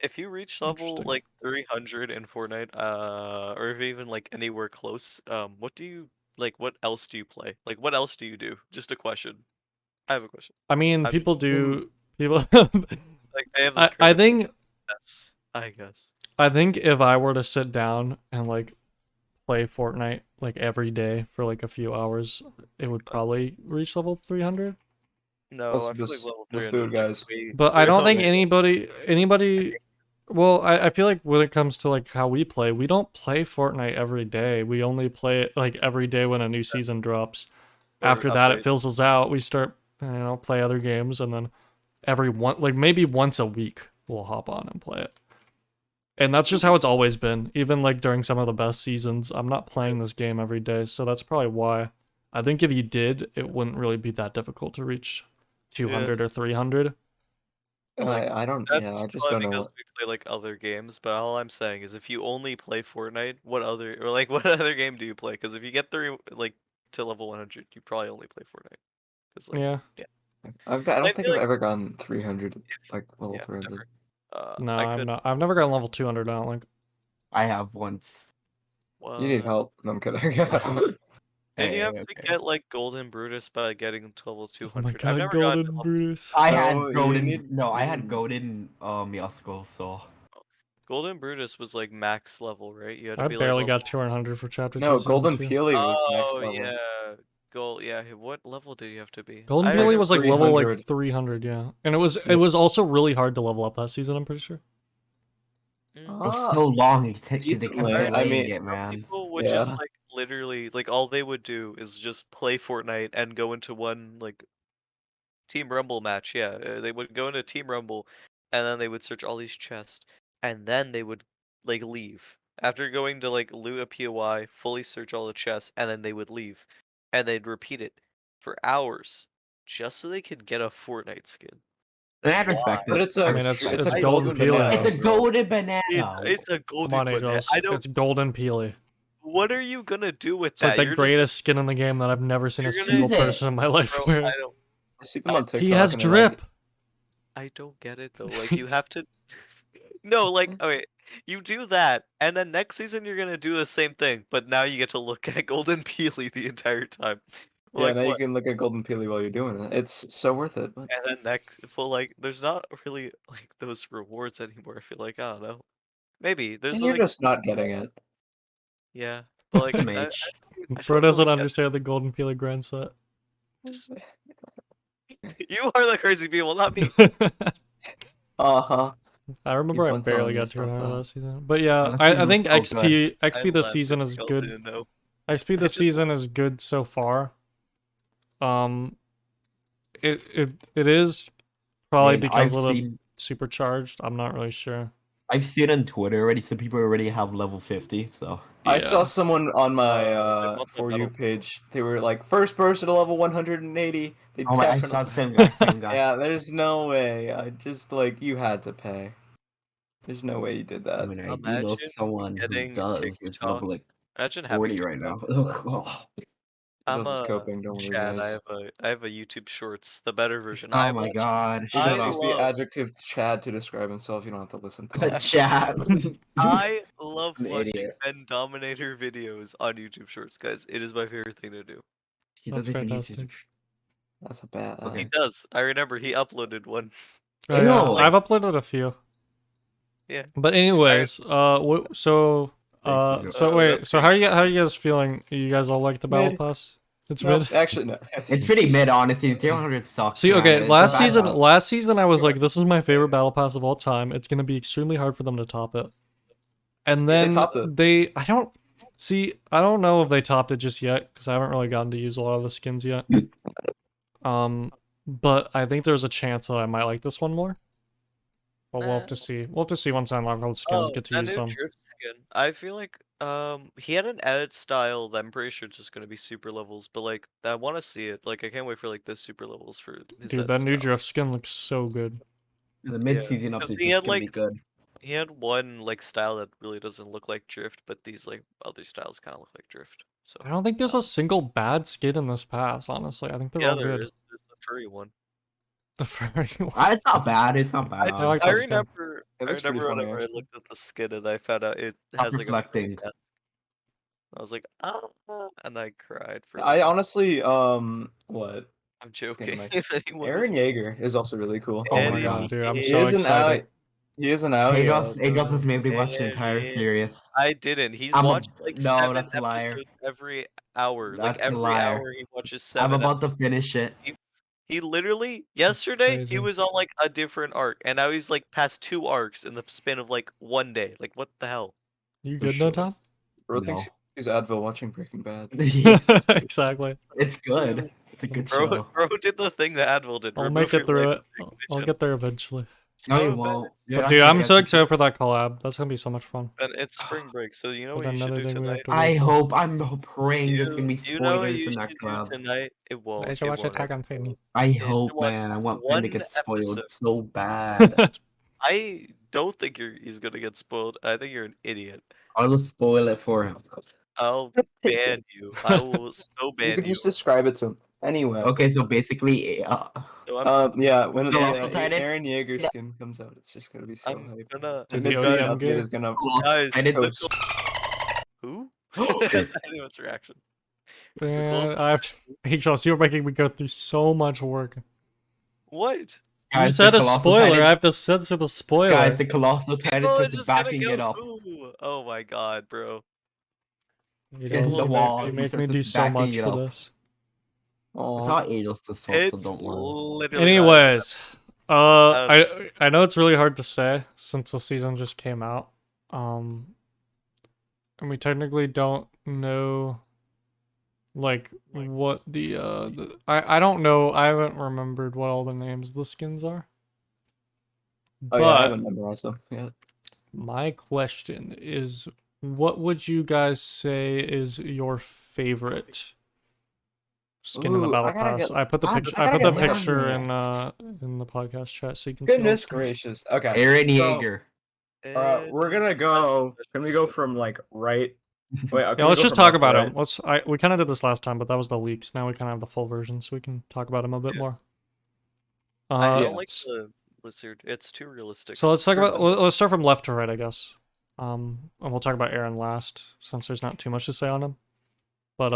If you reach level interesting. like 300 in Fortnite, or if even like anywhere close, what do you like? What else do you play? Like, what else do you do? Just a question. I have a question. I mean, I've people. like they have this I creative think yes, I guess. if I were to sit down and like play Fortnite like every day for like a few hours, it would probably reach level 300. No, Let's I feel like let's level let's 300 do it, is like guys. way, But I way don't think lower. anybody. Well, I feel like when it comes to like how we play, we don't play Fortnite every day. We only play it like every day when a new season drops. Or After that, it upgrade. fizzles out. We start, play other games, and then like maybe once a week we'll hop on and play it. And that's just how it's always been. Even like during some of the best seasons, I'm not playing this game every day, so that's probably why. I think if you did, it wouldn't really be that difficult to reach 200 or 300. Like, I don't. Yeah, that's I just probably don't know because what. we play like other games, but all I'm saying is if you only play Fortnite, what other or like what other game do you play? Because if you get through like to level 100, you probably only play Fortnite. Because like Yeah. yeah, I I don't think feel I've like ever gotten 300, like level yeah, 300. never. No, I I'm could not. I've never gotten level 200. I don't think. I have once. You need what? help. No, I'm kidding. Didn't you have Hey, to okay. get like Golden Brutus by getting to level Oh my 200? I've god, never gotten to Golden level. Brutus. I No, had you golden. need. No, I had golden. Yasko. So Golden Brutus was like max level, right? You had to I be like barely level. got 200 for Chapter 2 No, Season Golden 2. Peely was max Oh level. yeah, gold. Yeah, what level did you have to be? Golden I Like Peely remember. was like level like 300. 300, yeah. And it Yeah. was also really hard to level up that season, I'm pretty sure. Mm. it was Ah, so long. They kept decently. I delaying mean, it, Some man. people would just yeah. like literally like all they would do is just play Fortnite and go into one like Team Rumble match. Yeah, they would go into Team Rumble and then they would search all these chests and then they would like leave. After going to like loot a POI, fully search all the chests and then they would leave. And they'd repeat it for hours just so they could get a Fortnite skin. I Why? respect But it. I it's respect a I it. Golden golden Peely It's banana, a though. bro. golden banana. It's a Come golden on, banana. Angels. I don't. It's Golden Peely. What are you gonna do with It's like that? the greatest skin in the game that I've never seen a You're gonna, single Use it. person in my life bro. wear. I see them I on He TikTok has and they're like, drip. I don't get it though. Like you have to. No, like okay, you do that, and then next season you're gonna do the same thing, but now you get to look at Golden Peely the entire time. yeah, Like now you what? can look at Golden Peely while you're doing it. It's so worth it. But And then next, well, like there's not really like those rewards anymore. I feel like I don't know. Maybe there's and you're like just not getting it. yeah, but like Some I, H. I Bro don't really doesn't get understand the Golden Peely grand set. just you are the crazy people, not me. Uh-huh. I Keep remember I on telling barely got yourself 200 that. last season. But yeah, That I season was think so good. I XP this laughed season if is y'all good. didn't know. XP I this just season is good so far. It is probably Man, because of the supercharged. I'm not really sure. I've seen on Twitter already. Some people already have level 50. So I saw Yeah. someone on my I bought the For You metal. page. They were like, first person to level 180. They oh my, I saw definitely. the same guy. Same guy. Yeah, there's no way. I just like you had to pay. There's no way you did I that. mean, I do know Imagine someone who getting does. It's TikTok. level like Imagine having 40 right TikTok. now. Oh I'm Angels is a coping. Don't worry, Chad. guys. I have a YouTube Shorts, the better version. I oh my watch. god, He shut just I used up. the love. adjective Chad to describe himself. You don't have to listen to him. Chat. I love An watching idiot. Bendominator videos on YouTube Shorts, guys. It is my favorite thing to do. He That's doesn't even need to. fantastic. That's a bad. He Okay. does. I remember he uploaded one. Oh, yeah, Ew. I've uploaded a few. Yeah. But anyways, so wait, That's so good. how are you guys feeling? You guys all like the battle Mid. pass? It's No, mid. actually no. It's pretty mid, honestly. 300 sucks. See, man. okay, It's a last bad battle. season I was like, this is my favorite battle pass of all time. It's gonna be extremely hard for them to top it. And They then topped it. I don't know if they topped it just yet because I haven't really gotten to use a lot of the skins yet. But I think there's a chance that I might like this one more. But we'll have to see. We'll have to see once I unlock all the skins, get to that use new some. drift skin. I feel like he had an edit style that I'm pretty sure it's just gonna be super levels, but like I want to see it. Like I can't wait for like the super levels for his Dude, edit that new style. drift skin looks so good. The mid-season Because update he is had gonna be like good. he had one like style that really doesn't look like drift, but these like other styles kind of look like drift. So I don't think there's a single bad skin in this pass, honestly. I think they're yeah, all there good. is. There's the furry one. The furry one. It's not bad. It's not bad. I like I that skin. remember It I looks pretty remember funny, whenever I actually. looked at the skin and I found out it Stop has like a furry reflecting. death. I was like, ah, and I cried for I like honestly, what? I'm Getting joking. my If anyone is Aaron Yeager is also really cool. Oh my Eddie god, dude, I'm He so isn't excited. out. He isn't out Agos yet. has made me watch the Man, entire man. series. I didn't. He's I'm a watched like no, 7 that's a liar. episodes every hour. Like That's a every liar. hour he watches I'm 7 about to finish it. He literally yesterday he crazy. was on like a different arc, and now he's like past 2 arcs in the span of like 1 day. Like what the hell? You For good now, sure. Tom? Bro No. thinks he's Advil watching Breaking Bad. Exactly. It's good. It's a good Bro, show. bro did the thing that Advil did. I'll Remove make it your through leg it. from I'll ignition. get there eventually. No, you Oh, won't. Ben, But dude, I'm so excited for that collab. That's gonna be so much fun. And it's spring break, so you know But what you should another do thing we have tonight? to I'm praying there's gonna be You know what spoilers you in that should do collab. tonight? It won't. I should It watch won't. Attack on Titan. I You should hope, watch man. I want Ben to one get spoiled episode. so bad. I don't think he's gonna get spoiled. I think you're an idiot. I'll just spoil it for him. I'll ban you. I will so You ban could you. just describe it to him. Anyway. Okay, so basically, So I'm Yeah, when the Colossal Titan? Aaron Yeager skin comes out, it's just gonna be so I'm hype. gonna Dude, The the mid-season ODM update game? is gonna guys. I did the post. Who? I didn't know its reaction. Man, close- I have to. Hey, Charles, you're making me go through so much work. What? You guys, said the a Colossal spoiler. Titan- I have to censor the spoiler. Guys, the Colossal Titan People are starts just gonna backing go, it up. "Ooh, oh my god, bro. You In don't- the you wall, make, you he make me starts do just so backing much it for up. this. I Aw. thought Aegis to sort, so It's don't worry. literally not Anyways, I I know it's really hard to say since the season just came out. And we technically don't know like what I don't know. I haven't remembered what all the names of the skins are. Oh yeah, I But haven't memorized them yet. my question is, what would you guys say is your favorite skin in the Ooh, battle I gotta pass? get- I put the I picture. gotta I put get the Rant. picture in the podcast chat so you can see. all the Goodness skins. gracious. Okay. Aaron so, Yeager. we're gonna go. Can we go from like right? Wait, Yeah, let's just talk about them. We kind of did this last time, but that was the leaks. Now we kind of have the full version, so we can talk about them a bit more. I yeah. don't like the lizard. It's too realistic. So let's talk Sure, about. Let's start from left to right, I guess. And we'll talk about Aaron last, since there's not too much to say on him. But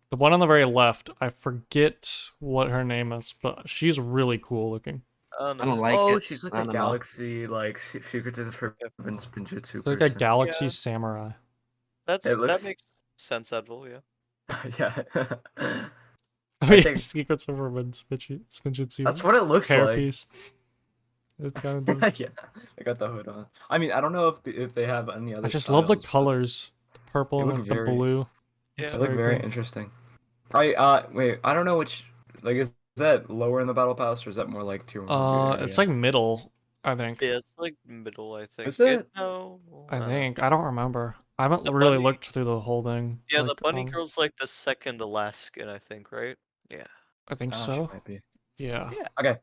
the one on the very left, I forget what her name is, but she's really cool looking. I I don't like Oh, it. she's like I the don't know. galaxy, like secrets of the forbidden spinjitzu It's like a person. galaxy Yeah. samurai. That looks- makes sense, Advil, yeah. Yeah. Oh yeah, think- secrets of Forbidden Spinjitzu. That's what it looks hair like. piece. It kind of does. Yeah, I got the hood on. I mean, I don't know if they have any other. I just love the styles, but colors. The purple They and look like the very- blue. Yeah. It's They look very very good. interesting. Wait, I don't know which. Like, is that lower in the battle pass or is that more like tier 100 It's area? like middle, I think. Yeah, it's like middle, I think. Is it? No. I don't know. think. I don't remember. I haven't The really bunny- looked through the whole thing. Yeah, the like, bunny girl's like the second to last skin, I think, right? Yeah. I think Oh, she so. might be. Yeah. Yeah. Okay.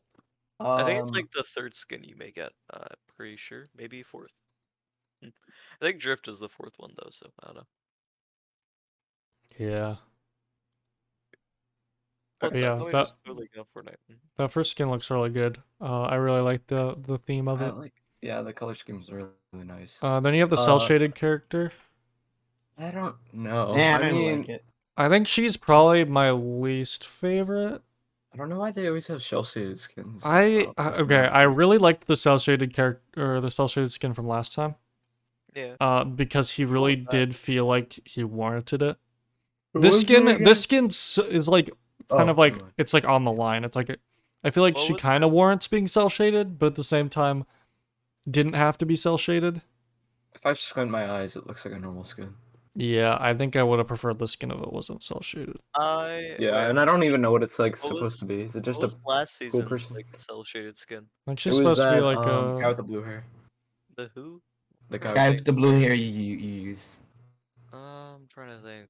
I think it's Um, like the third skin you may get. Pretty sure. Maybe fourth. I think Drift is the fourth one though, so I don't know. Yeah. What's yeah, Let me that- just totally go Fortnite. That first skin looks really good. I really like the theme of it. yeah, the color scheme's really nice. Then you have the cell shaded character. I don't know. Yeah, I I don't mean, like it. I think she's probably my least favorite. I don't know why they always have shell shaded skins. Okay, I really liked the cell shaded character or the cell shaded skin from last time. Yeah. Because he Which really one's that? did feel like he warranted it. This skin is like kind of like it's like on the line. It's like I feel like What she was kind of warrants being cell shaded, but at the same time, didn't have to be cell shaded. If I squint my eyes, it looks like a normal skin. Yeah, I think I would have preferred the skin if it wasn't cell shaded. Yeah, and I don't even know what it's like What supposed was- to be. Is it just What was a last cool season's person? like cell shaded skin? Like It she's was supposed to be that like guy with the blue hair. The who? The guy. Guy with with the blue hair you use. I'm trying to think.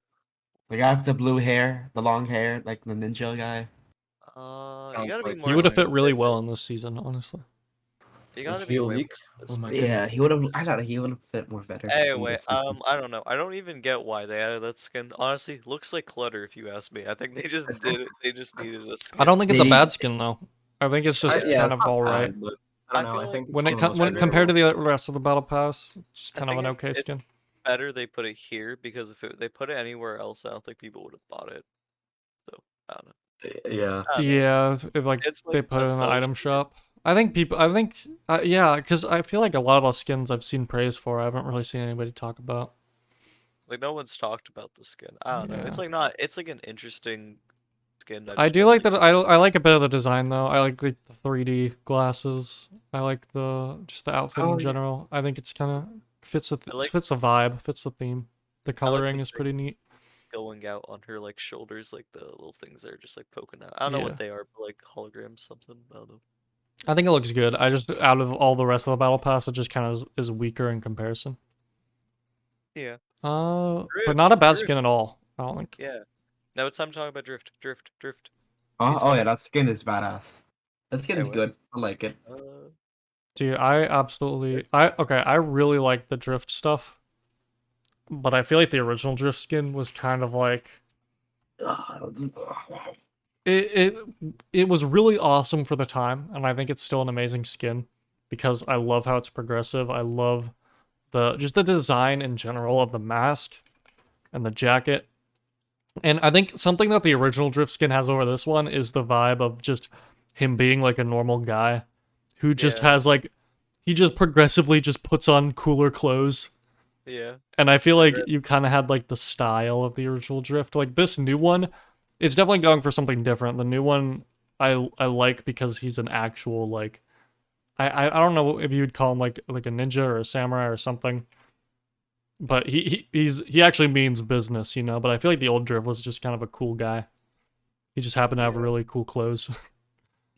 The guy with the blue hair, the long hair, like the ninja guy. You Sounds gotta be like- more. he would have fit specific. really well in this season, honestly. You Was gotta he be a way leak? more Oh my specific. Yeah, he would have. I thought he would have fit more better. in Anyway, this season. I don't know. I don't even get why they added that skin. Honestly, looks like clutter if you ask me. I think they just did it. They just needed a skin. I don't think it's a Maybe- bad skin though. I think it's just yeah, kind it's of not alright. bad, but I I don't know. feel I like think When it's it one of when those compared to better- the rest of the battle pass, it's just I kind of an think okay it's skin. better they put it here because if they put it anywhere else, I don't think people would have bought it. So I don't know. Yeah. I don't know. Yeah, if like It's they like put a it in the cell item shaded- shop, I think people. I think yeah, because I feel like a lot of our skins I've seen praise for. I haven't really seen anybody talk about. Like no one's talked about the skin. I don't know. It's Yeah. like not. It's like an interesting skin. I I just do don't like think. that. I like a bit of the design though. I like the 3D glasses. I like the just the outfit Oh, in yeah. general. I think it's kind of fits the I like. fits the vibe, fits the theme. The I like coloring the is pretty neat. going out on her like shoulders, like the little things that are just like poking out. I don't know Yeah. what they are, but like holograms, something. I don't know. I think it looks good. I just out of all the rest of the battle pass, it just kind of is weaker in comparison. Yeah. But not a bad Drift. skin at all. I don't think. Yeah. Now it's time to talk about drift. Drift. Drift. Oh, He's oh yeah, fine. that skin is badass. That skin's what? good. I like it. Dude, I really like the drift stuff, but I feel like the original drift skin was kind of like it it was really awesome for the time, and I think it's still an amazing skin because I love how it's progressive. I love just the design in general of the mask and the jacket. And I think something that the original drift skin has over this one is the vibe of just him being like a normal guy who just Yeah. has like he just progressively just puts on cooler clothes. Yeah. And I feel like Drift. you kind of had like the style of the original drift. Like this new one, it's definitely going for something different. The new one I like because he's an actual like I don't know if you'd call him like a ninja or a samurai or something. But he actually means business, you know. But I feel like the old drift was just kind of a cool guy. He just happened to have Yeah. really cool clothes.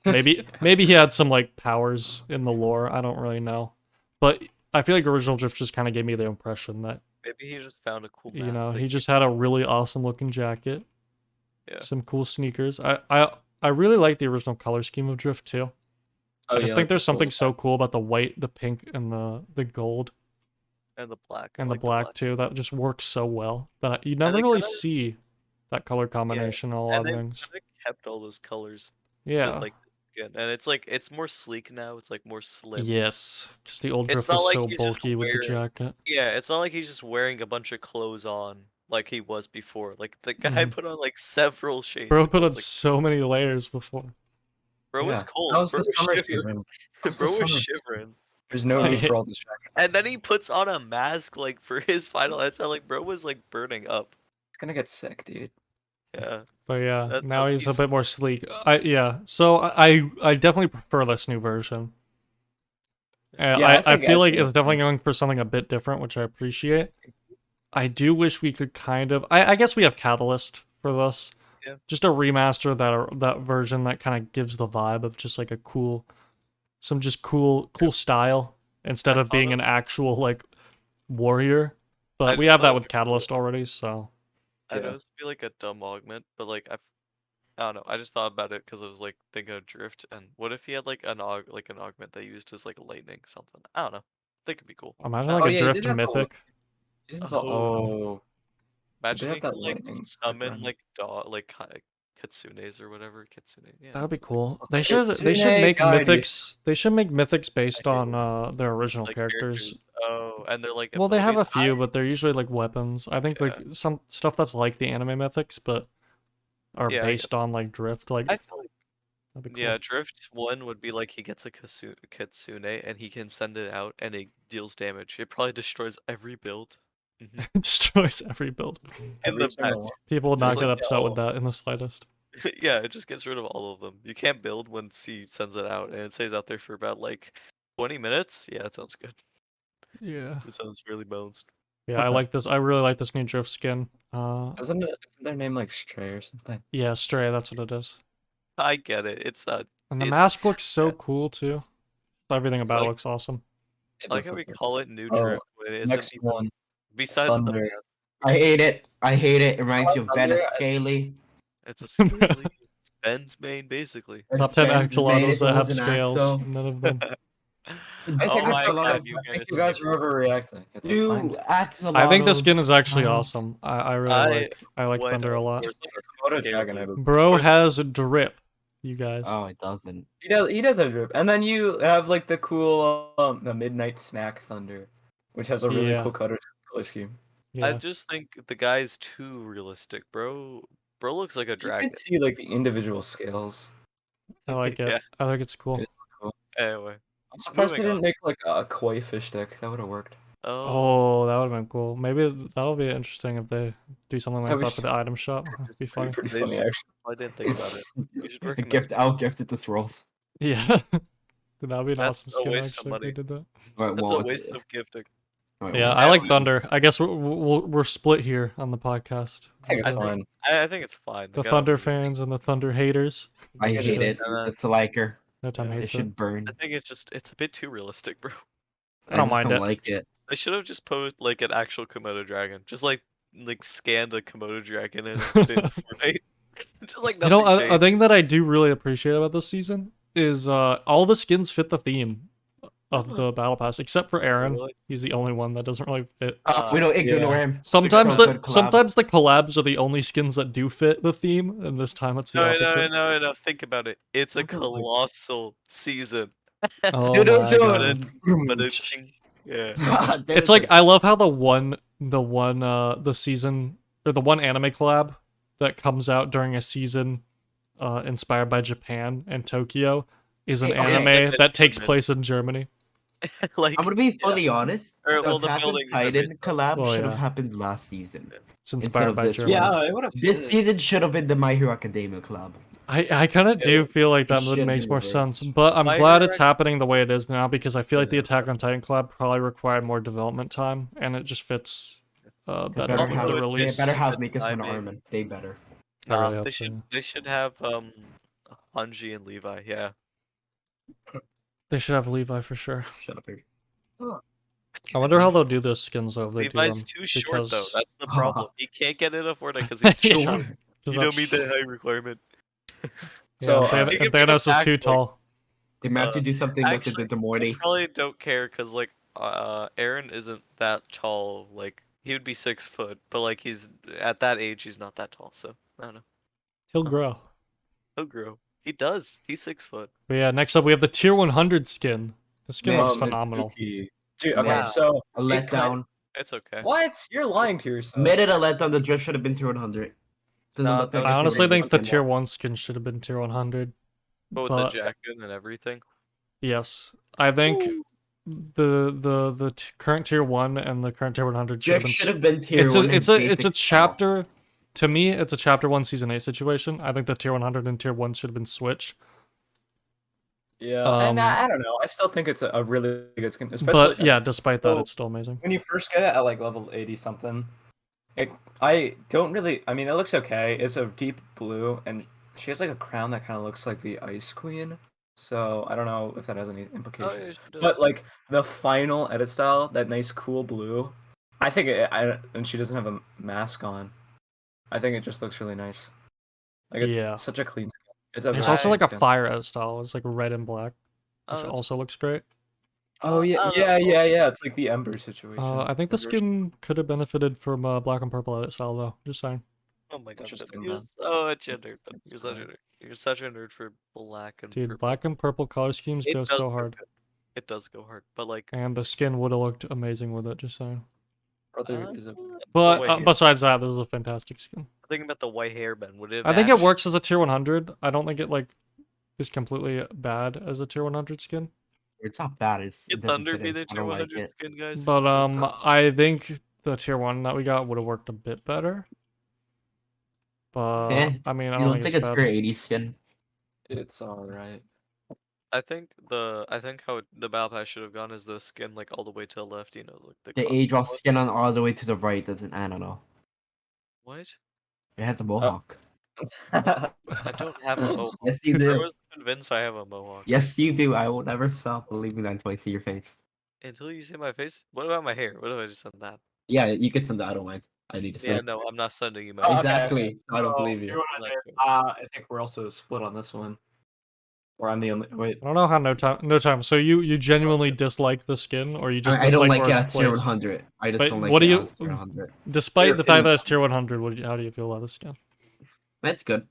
maybe he had some like powers in the lore. I don't really know, but I feel like original drift just kind of gave me the impression that Maybe he just found a cool mask. you know that he just had a really awesome looking jacket, Yeah. some cool sneakers. I really like the original color scheme of drift too. Oh, I just yeah, think like there's the something silver so cool about the white, the pink, and the gold And the black. I and the like black too. That just works so well that you never they really kinda- see that color combination in a lot And of they things. kind of kept all those colors to Yeah. like the skin, and it's like it's more sleek now. It's like more slim. Yes, because the old It's drift not was like so he's just bulky with the wearing. jacket. Yeah, it's not like he's just wearing a bunch of clothes on like he was before. Like the guy Mhm. put on like several shades Bro of put on clothes. Like so many layers before. bro was Yeah, cold. that was Bro the was summer shivering. season. That was the Bro was summer season. shivering. There's no need Yeah. for all this jacket. And then he puts on a mask like for his final headset. Like bro was like burning up. It's gonna get sick, dude. Yeah, But yeah, that's now how he's a he's. bit more sleek. So I definitely prefer this new version. Yeah, I I think feel like SD it's is definitely nice. going for something a bit different, which I appreciate. I do wish we could kind of. I guess we have Catalyst for this. Yeah. Just a remaster that version that kind of gives the vibe of just like a some just cool style instead I of thought being of. an actual like warrior. But I we just have thought that of with Catalyst already, so I know Yeah. this would be like a dumb augment, but like I don't know. I just thought about it because I was like thinking of drift, and what if he had like an augment that used as like lightning something? I don't know. Think it'd be cool. imagine I like Oh a don't yeah, he drift did have the. mythic. He did have the Oh, oh. He did imagine have he that can like lightning summon background. like dog like kitsunes or whatever. Kitsune. Yeah, That would be that's cool. Okay, They should Tsune make Gaidi. mythics. They should make mythics I based hate on their original like characters. characters. Oh, and they're like Well, they have abilities. a few, but they're usually like weapons. I think like Yeah, some stuff that's like the anime mythics, but are yeah. I get. based on like drift. Like I feel like that'd be yeah, cool. drift one would be like he gets a kitsune and he can send it out and it deals damage. It probably destroys every build. Destroys every build. In Every the match. single one. People would Just not like get yeah, upset with that in the slightest. yeah, it just gets rid of all of them. You can't build when C sends it out, and it stays out there for about like 20 minutes. Yeah, that sounds good. Yeah. It sounds really balanced. Yeah, I like this. I really like this new drift skin. Isn't their name like Stray or something? Yeah, Stray, that's what it is. I get it. And the It's mask looks so yeah, cool too. Everything about it like looks awesome. It I like does how look we like. call it new Oh, drift when it isn't next even one, besides the Thunder. mask. I hate it. I hate it. It reminds Oh, me of Ben Thunder. Scaly. It's a scaly. It's Ben's main basically. Top It's 10 Ben's made axolotls if it that was have an scales. Axo. None of them. I Oh think my it's okay. god, Axolotls. you I think guys you guys came. are overreacting. It's a fine. Two I think the skin axolotls. is actually awesome. I I like went Thunder a lot. towards It's the like a Komodo dragon, I scaly. believe. Bro has drip, you guys. Oh, it doesn't. He does have drip. And then you have like the cool the Midnight Snack Thunder, which has a really Yeah. cool color scheme. I Yeah. just think the guy's too realistic, bro. Bro looks like a You dragon. can see like the individual scales. I like it. Yeah, I think it's cool. It's cool. Anyway. I'm surprised they Moving didn't on. make like a koi fish stick. That would have worked. Oh, Oh, that would have been cool. Maybe that'll be interesting if they do something like That'd be that for the item shop. It'd be funny. pretty they funny just- actually. I didn't think about it. You should recommend Gift. I'll gift it to Thralls. Yeah. That would be an That's awesome a skin waste of actually if they money. did that. Alright, That's well, a waste of gifting. alright, Yeah, well, I like would- Thunder. I guess we're split here on the podcast. I think it's I think- fine. I think it's fine. The Like, I don't Thunder really think- fans and the Thunder haters. I Just hate it. kidding. It's like her. No time Yeah, It hates it. should burn. I think it's a bit too realistic, bro. I don't just mind don't it. like it. They should have just posed like an actual Komodo dragon. Just like scanned a Komodo dragon and Fortnite. Just like You know, nothing a changed. thing that I do really appreciate about this season is all the skins fit the theme of the battle pass, except for Aaron. Really? He's the only one that doesn't really fit. We don't ignore yeah. him. Sometimes so the good collab. sometimes the collabs are the only skins that do fit the theme, and this time it's the opposite. No. Think about it. It's a I don't like- colossal season. Oh Dude, my dude, God. Ba-da-ching. Yeah. It's like I love how the one the season or the one anime collab that comes out during a season inspired by Japan and Tokyo is an Hey, okay. anime that takes German. place in Germany. Like I'm gonna be fully honest. Or, The well, the Attack on buildings are Titan based collab Well, should have yeah. happened last season. It's inspired of by this Germany. one. Yeah, it would have. This season should have been the My Hero Academia collab. I kind of do feel like that it would should make be more reversed. sense, but I'm My glad Hero it's happening the way it is now because I feel like the Yeah. Attack on Titan collab probably required more development time, and it just fits They better better with have, the with- they release. better have It's Mika's and timing. Armin. They better. I really Nah, hope so. they should have Hanji and Levi. Yeah. They should have Levi for sure. Shut up, baby. I wonder how they'll do those skins though. If they do Levi's them, too short though. because- That's the problem. He can't get it afforded because he's too Yeah. short. 'Cause You don't that's- meet that height requirement. So, yeah, they can and bring it Thanos is back, too like- tall. They might have to do something with actually, the I Morty. probably don't care because like Aaron isn't that tall. Like he would be 6 foot, but like he's at that age, he's not that tall. So I don't know. He'll grow. He'll grow. He does. He's 6 foot. But yeah, next up we have the tier 100 skin. The skin Man, looks it's phenomenal. spooky. Dude, okay, Yeah. so A it kind- letdown. It's okay. What? You're lying to yourself. Admitted a letdown. The drift should have been tier 100. Doesn't Nah, look like I a I tier honestly 100 think the skin tier now. 1 skin should have been tier 100. But with But- the jacket and everything. Yes, I think the current tier 1 and the current tier 100 should have Drift been. should have been tier It's 1. a his it's a basic style. chapter. To me, it's a chapter 1 season 8 situation. I think the tier 100 and tier 1 should have been switched. Yeah, and I don't know. I still think it's a really good skin. Especially But yeah, despite that, so- it's still amazing. when you first get it at like level 80 something, I don't really. I mean, it looks okay. It's a deep blue, and she has like a crown that kind of looks like the Ice Queen. So I don't know if that has any Oh, implications. yeah, she does. But like the final edit style, that nice cool blue, I think and she doesn't have a mask on. I think it just looks really nice. Like it's Yeah. such a clean skin. It's a There's very also like clean a skin. fire edit style. It's like red and black, Oh, which that's also looks great. Oh yeah, Oh, yeah, that's cool. yeah. It's like the Ember situation. I think the Ember- skin could have benefited from black and purple edit style though. Just saying. Oh my god, Interesting, you're man. such a nerd. Ben. You're such a nerd. You're such a nerd for black and Dude, purple. black and purple color schemes It go does so go hard, good. It does go hard, but like. and the skin would have looked amazing with it. Just saying. Brother is a But wait, besides that, this is a fantastic skin. Thinking about the white hair, Ben. Would it? I think it match? works as a tier 100. I don't think it like is completely bad as a tier 100 skin. It's not bad. It Could doesn't Thunder fit be in. the I tier don't like 100 it. skin, guys? But I think the tier 1 that we got would have worked a bit better. But I mean, I You don't don't think think it's a bad. tier 80 skin? It's alright. I think how the battle pass should have gone is the skin like all the way to the left. You know, like The cross age off color. skin on all the way to the right doesn't. I don't know. What? It has a mohawk. I don't have a mohawk. Yes, you I do. was convinced I have a mohawk. Yes, you do. I will never stop believing that until I see your face. Until you see my face. What about my hair? What if I just said that? Yeah, you can send that. I don't mind. I need to see Yeah, it. no, I'm not sending you my. Oh, hair. okay. Exactly. I don't So, believe you. you're I'm not sure. I think we're also split on this one. Or I'm the only. Wait. I don't know how no time. So you genuinely dislike the skin, or you just I don't dislike like where it it's as tier placed? 100. I just But don't like what it do you- as tier 100. Despite Tier the fact two. that it's tier 100, how do you feel about the skin? That's good.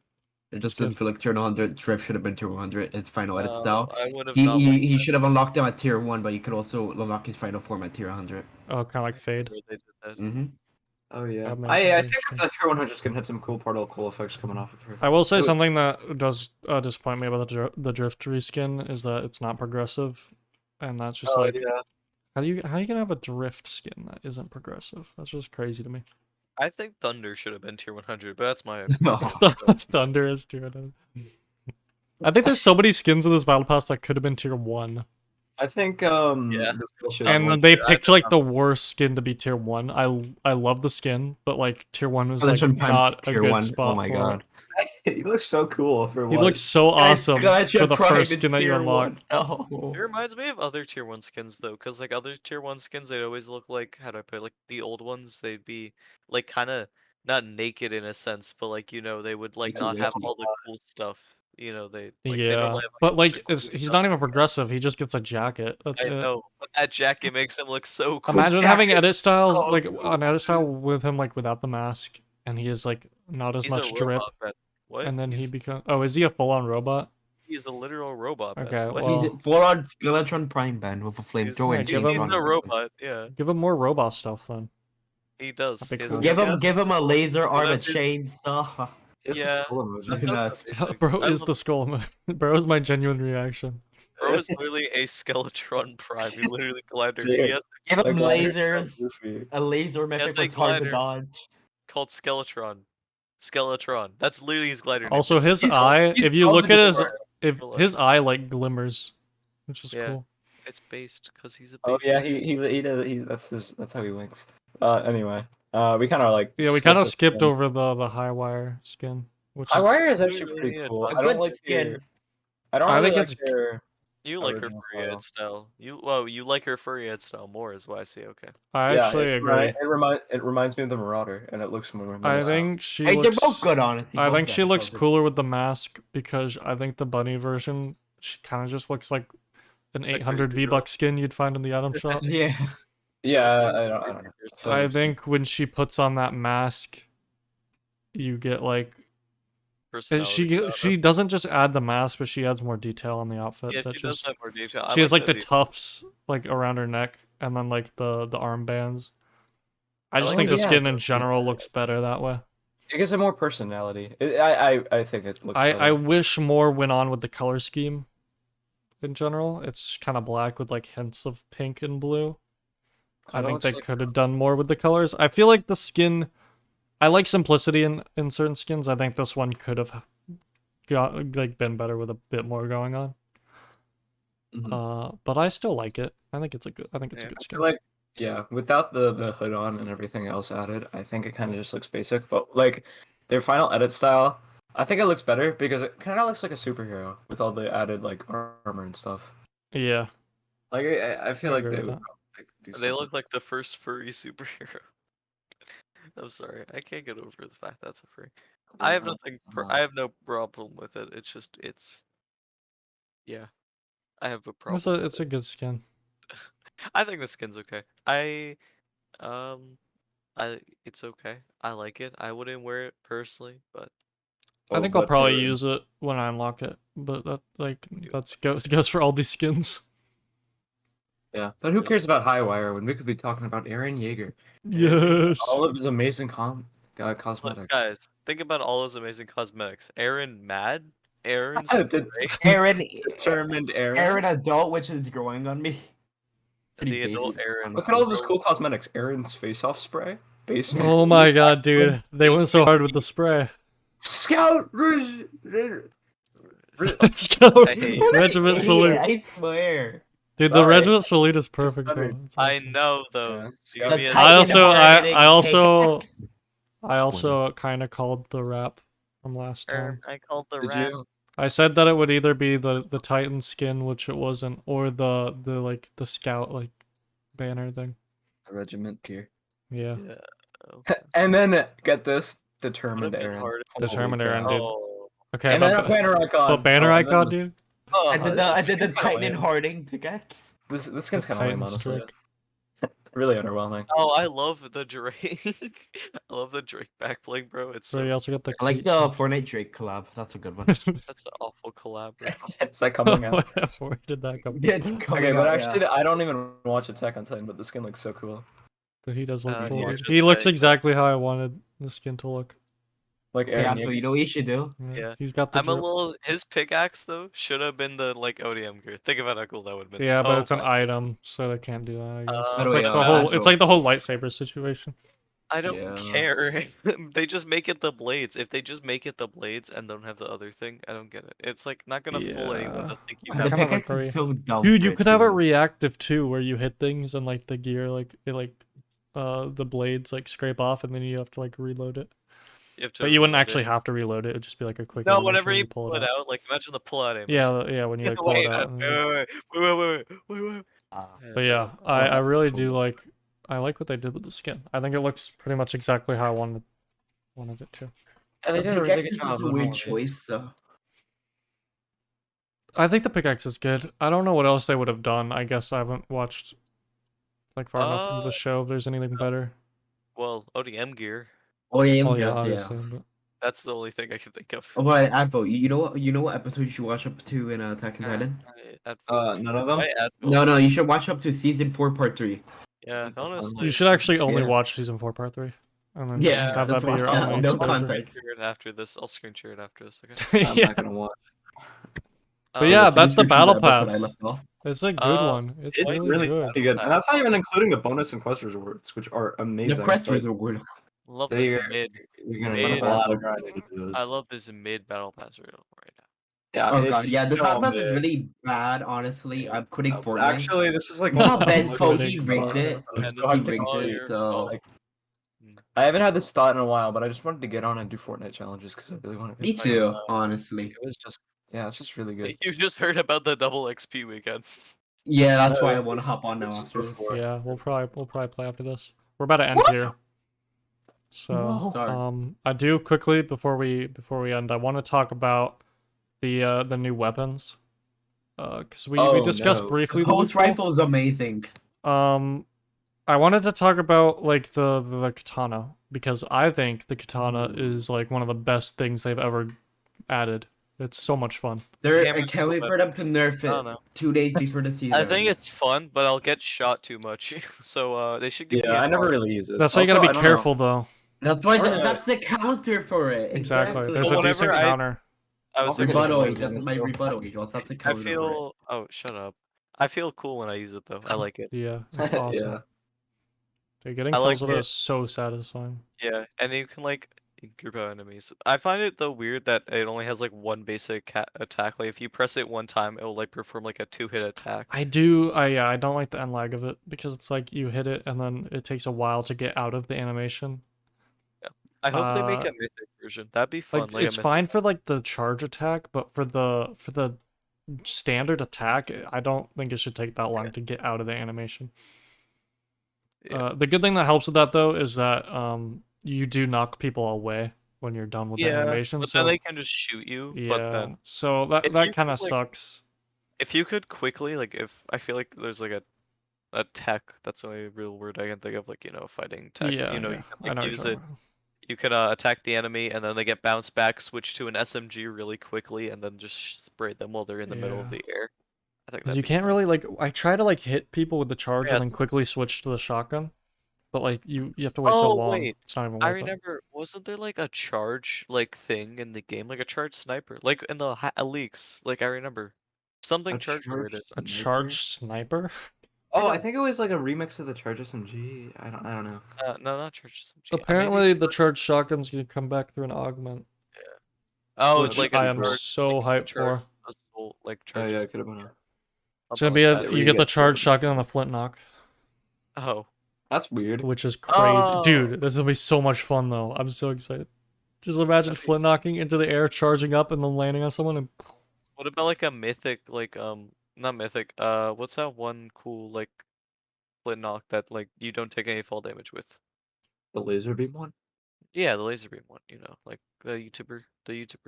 It just doesn't feel like tier 100. Drift should have been tier 100. His final edit style. I would have He, not he, liked he that should have unlocked him at tier 1, but you could also unlock his final form at tier 100. Oh, kind of like fade. where they did that. Mm-hmm. Oh yeah. That makes I it think interesting. the tier 100 skin had some cool particle cool effects coming off of her. I will say It was- something that does disappoint me about the drift reskin is that it's not progressive, and that's just Oh like yeah. how you gonna have a drift skin that isn't progressive? That's just crazy to me. I think Thunder should have been tier 100, but that's my No. Thunder is tier 100. I think there's so many skins in this battle pass that could have been tier 1. I think Yeah. the skill should I'm have And with they you. picked like the worst skin to be tier 1. I love the skin, but like tier 1 was like Skeletron Prime's not a tier good 1. spot Oh my for god. He looks so cool for it. He what. looks so Guys, awesome Skeletron for the Prime first is skin that you tier unlock. 1. No. It reminds me of other tier 1 skins though, because like other tier 1 skins, they'd always look like, how do I put it, like the old ones, they'd be like kind of not naked in a sense, but like, they would like Like not have wiki. all the cool stuff. They Yeah, normally have like but a bunch of like cool he's stuff. not even progressive. He just gets a jacket. That's I it. know, but that jacket makes him look so cool. Imagine having jacket. edit styles Oh, like cool, an edit style dude. with him like without the mask, and he is like not as He's a much drip, robot, Ben. What? and then he becomes. Oh, is he a full-on robot? He's a literal robot, Ben. Okay, What? well- He's full-on Skeletron Prime Ben with a flamethrower and give he's him- a robot, yeah. Give him more robot stuff then. He does. That'd be His cool. Give he has- him a laser arm, a of his- chainsaw. It's Yeah. the skull emoji. Nothing else. Bro I is love- the skull. Bro is my genuine reaction. Bro is literally a Skeletron Prime. He literally glider. Dude. He has Give him Like, lasers. goofy. A laser He has metric a was hard to glider. dodge. called Skeletron. Skeletron. That's literally his glider name. Also, It's- his he's- eye. he's If you called look the at his, Destroyer. if For life. his eye like glimmers, which is Yeah. cool. It's based because he's a Oh based. yeah, he does. That's how he winks. Anyway, we kind of like. Yeah, we kind of the skipped skin. over the high wire skin, which High is. wire is actually Really pretty a cool. A I don't good like skin. their. I don't I really think like it's- their. You like her original furry head style. You like her furry head style more, is what I see. Okay. I actually agree. It reminds me of the Marauder, and it looks more. I menacing. think she Hey, looks. they're both good, honestly. I both think of she them, looks both of cooler with the mask because I think the bunny version, she kind of just looks like an Like 800 crazy girl. V-Buck skin you'd find in the item shop. them. Yeah. Yeah, Chelsea, I don't know. Chelsea. I think when she puts on that mask, you get like Personality. she doesn't just add the mask, but she adds more detail on the outfit. Yeah, that she does just have more detail. I she has like that the detail. tufts like around her neck, and then like the armbands. I just like think that the yeah, skin in that's general good. looks better that way. It gives it more personality. I think it looks. I better. wish more went on with the color scheme. In general, it's kind of black with like hints of pink and blue. I Kinda think looks they like- could have done more with the colors. I feel like the skin. I like simplicity in certain skins. I think this one could have got like been better with a bit more going on. Mhm. But I still like it. I think it's a good. I think it's a Yeah, good I skin. feel like without the hood on and everything else added, I think it kind of just looks basic. But like their final edit style, I think it looks better because it kind of looks like a superhero with all the added like armor and stuff. Yeah, Like I feel I like agree they with would that. probably, like, do They stuff look like the first furry superhero. I'm sorry, I can't get over the fact that's a furry. I have nothing. I have no problem with it. It's just yeah. I have a problem. it's a good skin. I think the skin's okay. Um, it's okay. I like it. I wouldn't wear it personally, but I think I'll probably use it when I unlock it. But that goes for all these skins. Yeah, but who cares about Highwire when we could be talking about Aaron Yeager? Yes. All of his amazing look, cosmetics. guys, think about all his amazing cosmetics. Aaron mad. Aaron's Did- Aaron, Determined Aaron. Aaron adult, which is growing on me. Pretty the adult basic, Aaron. Look at all of his cool cosmetics. Aaron's face-off spray. Basement. Oh my god, dude! They went so hard with the spray. Scout Rouge. Scout I hate- Regiment Idiot, Salute. I swear. Dude, the Sorry. Regiment Salute is perfect better. though. It's I awesome. know though. Yeah, Give The me a- I also- Titan-hardening I also- pickaxe. I also kind of called the rap from last time. I called the Did rat. you? I said that it would either be the Titan skin, which it wasn't, or the like the Scout like banner thing. Regiment gear. Yeah, Yeah. Okay. And then get this, Would've determined been Aaron. hard. Holy Determined cow. Aaron, dude. Oh. okay. And then a But, banner icon. but banner Oh, and then icon, dude. Oh, I did this the skin's kinda Titan lame. hardening pickaxe. This The skin's kind of lame, Titan honestly. Strick. Really underwhelming. Oh, I love the Drake. I love the Drake back bling, bro. It's So so, you also got the. I like key- the Fortnite Drake collab. That's a good one. that's an awful collab. Bro. Is that coming out? Where did that come? Yeah, it's from? coming Okay, but out, actually, I don't even watch Attack on Titan, but the skin looks so cool. But he does look Yeah, cool. you're dude. just He looks saying, exactly how I wanted the skin to look. Like Yeah, Aaron, so you know what you should do? Yeah. He's got the I'm a drip. little. His pickaxe though should have been the like ODM gear. Think about how cool that would have been. Yeah, but Oh it's an my- item, so they can't do that. I guess By it's the like way, the whole. Advil. It's like the whole lightsaber situation. I don't Yeah. care. They just make it the blades. If they just make it the blades and don't have the other thing, I don't get it. It's like not gonna fool anyone to think you I The have. kinda like pickaxe where is you- so dumb. Dude, you for could have it too. reactive too, where you hit things and like the gear, like it the blades like scrape off, and then you have to like reload it. You have to But you wouldn't reload actually it. have to reload it. It'd just be like a quick. No, animation whenever when you pull pull it out, like imagine the pull out animation. Yeah, when you like pull wait, it out. and then- wait. But yeah, I really do like. I like what they did with the skin. I think it looks pretty much exactly how I wanted it to. Yeah, they The did a really pickaxe good is job just a with weird all of this. choice, though. I think the pickaxe is good. I don't know what else they would have done. I guess I haven't watched like far enough into the show. If there's anything better. Well, ODM gear. Oh yeah, Oh yeah, yeah. obviously. But... That's the only thing I can think of. Oh, but Advo, you know what episode you should watch up to in Attack on Titan? None of them. Why Advil? No, you should watch up to season 4, part 3. Yeah, like the fun honestly. You should actually only Yeah. watch season 4, part 3, and then Yeah, just have just that be your watch that, only no exposure. context. Share it after this. I'll screen share it after this. Okay. I'm Yeah, not gonna watch. but yeah, So that's the you should battle choose the episode I pass. left off. It's a good one. It's It's really, really good. pretty good, and that's not even including the bonus and quest rewards, which are amazing. The quest Like, was a word. Love They- this mid. You're gonna Mid- need a lot of grinding to do those. I love this mid battle pass right now. Yeah, Oh god, it's yeah, the so battle pass is mid. really bad, honestly. I'm quitting Fortnite. Actually, this is like You know how one of Ben the told most he important rigged it? parts. And So I this have is to rigged all it, your so- fault. I haven't had this thought in a while, but I just wanted to get on and do Fortnite challenges because I really want to. Me too, honestly. It was just, yeah, it's just really good. You just heard about the double XP weekend. Yeah, that's why I Yeah, want to hop on now this is after this. before. Yeah, we'll probably play after this. We're about to end here. So, No. Sorry. I do quickly before we end, I want to talk about the new weapons. Because we Oh, discussed no. briefly The pulse rifle is amazing. I wanted to talk about like the katana because I think the katana is like one of the best things they've ever added. It's so much fun. Damn I it, can't wait for them to nerf I don't it know. 2 days before the season. I think it's fun, but I'll get shot too much. So they should give me Yeah, a I never card. really use it. That's why you Also, gotta I be don't know. careful though. That's why Alright. that's the counter for it. Exactly. There's Well, a decent whenever I- counter. I was I'll like, forget Rebuttal this age. That's one. my rebuttal age. That's the I counter for it. feel. Oh, shut up. I feel cool when I use it though. I like it. Yeah, it's awesome. Yeah. Dude, getting I kills like with it it. is so satisfying. Yeah, and you can like group out enemies. I find it though weird that it only has like one basic attack. Like if you press it one time, it will like perform like a 2-hit attack. I don't like the end lag of it because it's like you hit it and then it takes a while to get out of the animation. I hope they make Uh, a mythic version. That'd be fun. Like Like a it's mythic- fine for like the charge attack, but for the standard attack, I don't think it should take that long to get out of the animation. Yeah. The good thing that helps with that though is that you do knock people away when you're done with the animation. but So then they can just shoot you. yeah, But then so that if you kind of could, like, sucks. if you could quickly like if I feel like there's like a tech, that's the only real word I can think of, like fighting tech. Yeah, You know, yeah. you I can know like what use you're it. talking about. You can attack the enemy and then they get bounced back, switch to an SMG really quickly, and then just spray them while they're in the middle of Yeah. the air. I think 'Cause that'd you be can't fun. really like. I try to like hit people with the charge Yeah, and then it's- quickly switch to the shotgun, but like you have to wait so Oh, long. wait. It's not even I worth it. remember, wasn't there like a charge like thing in the game, like a charge sniper, like in the leaks? Like I remember something A charge related. A charged sniper? Oh, I think it was like a remix of the Charge SMG. I don't know. No, not charge SMG. Apparently, the charged shotgun's gonna come back through an augment, Oh, which it's like I a am charge, so like, hyped charge for. assault, like Oh charges. yeah, it could have been. It's gonna something be like a that. where you you get the get charged killed. shotgun and the flint knock, Oh, That's weird. which is crazy, Oh. dude. This is gonna be so much fun though. I'm so excited. Just imagine That'd be- flint knocking into the air, charging up, and then landing on someone. And what about like a mythic, like not mythic. What's that one cool like flint knock that like you don't take any fall damage with? The laser beam one. Yeah, the laser beam one. Like the YouTuber.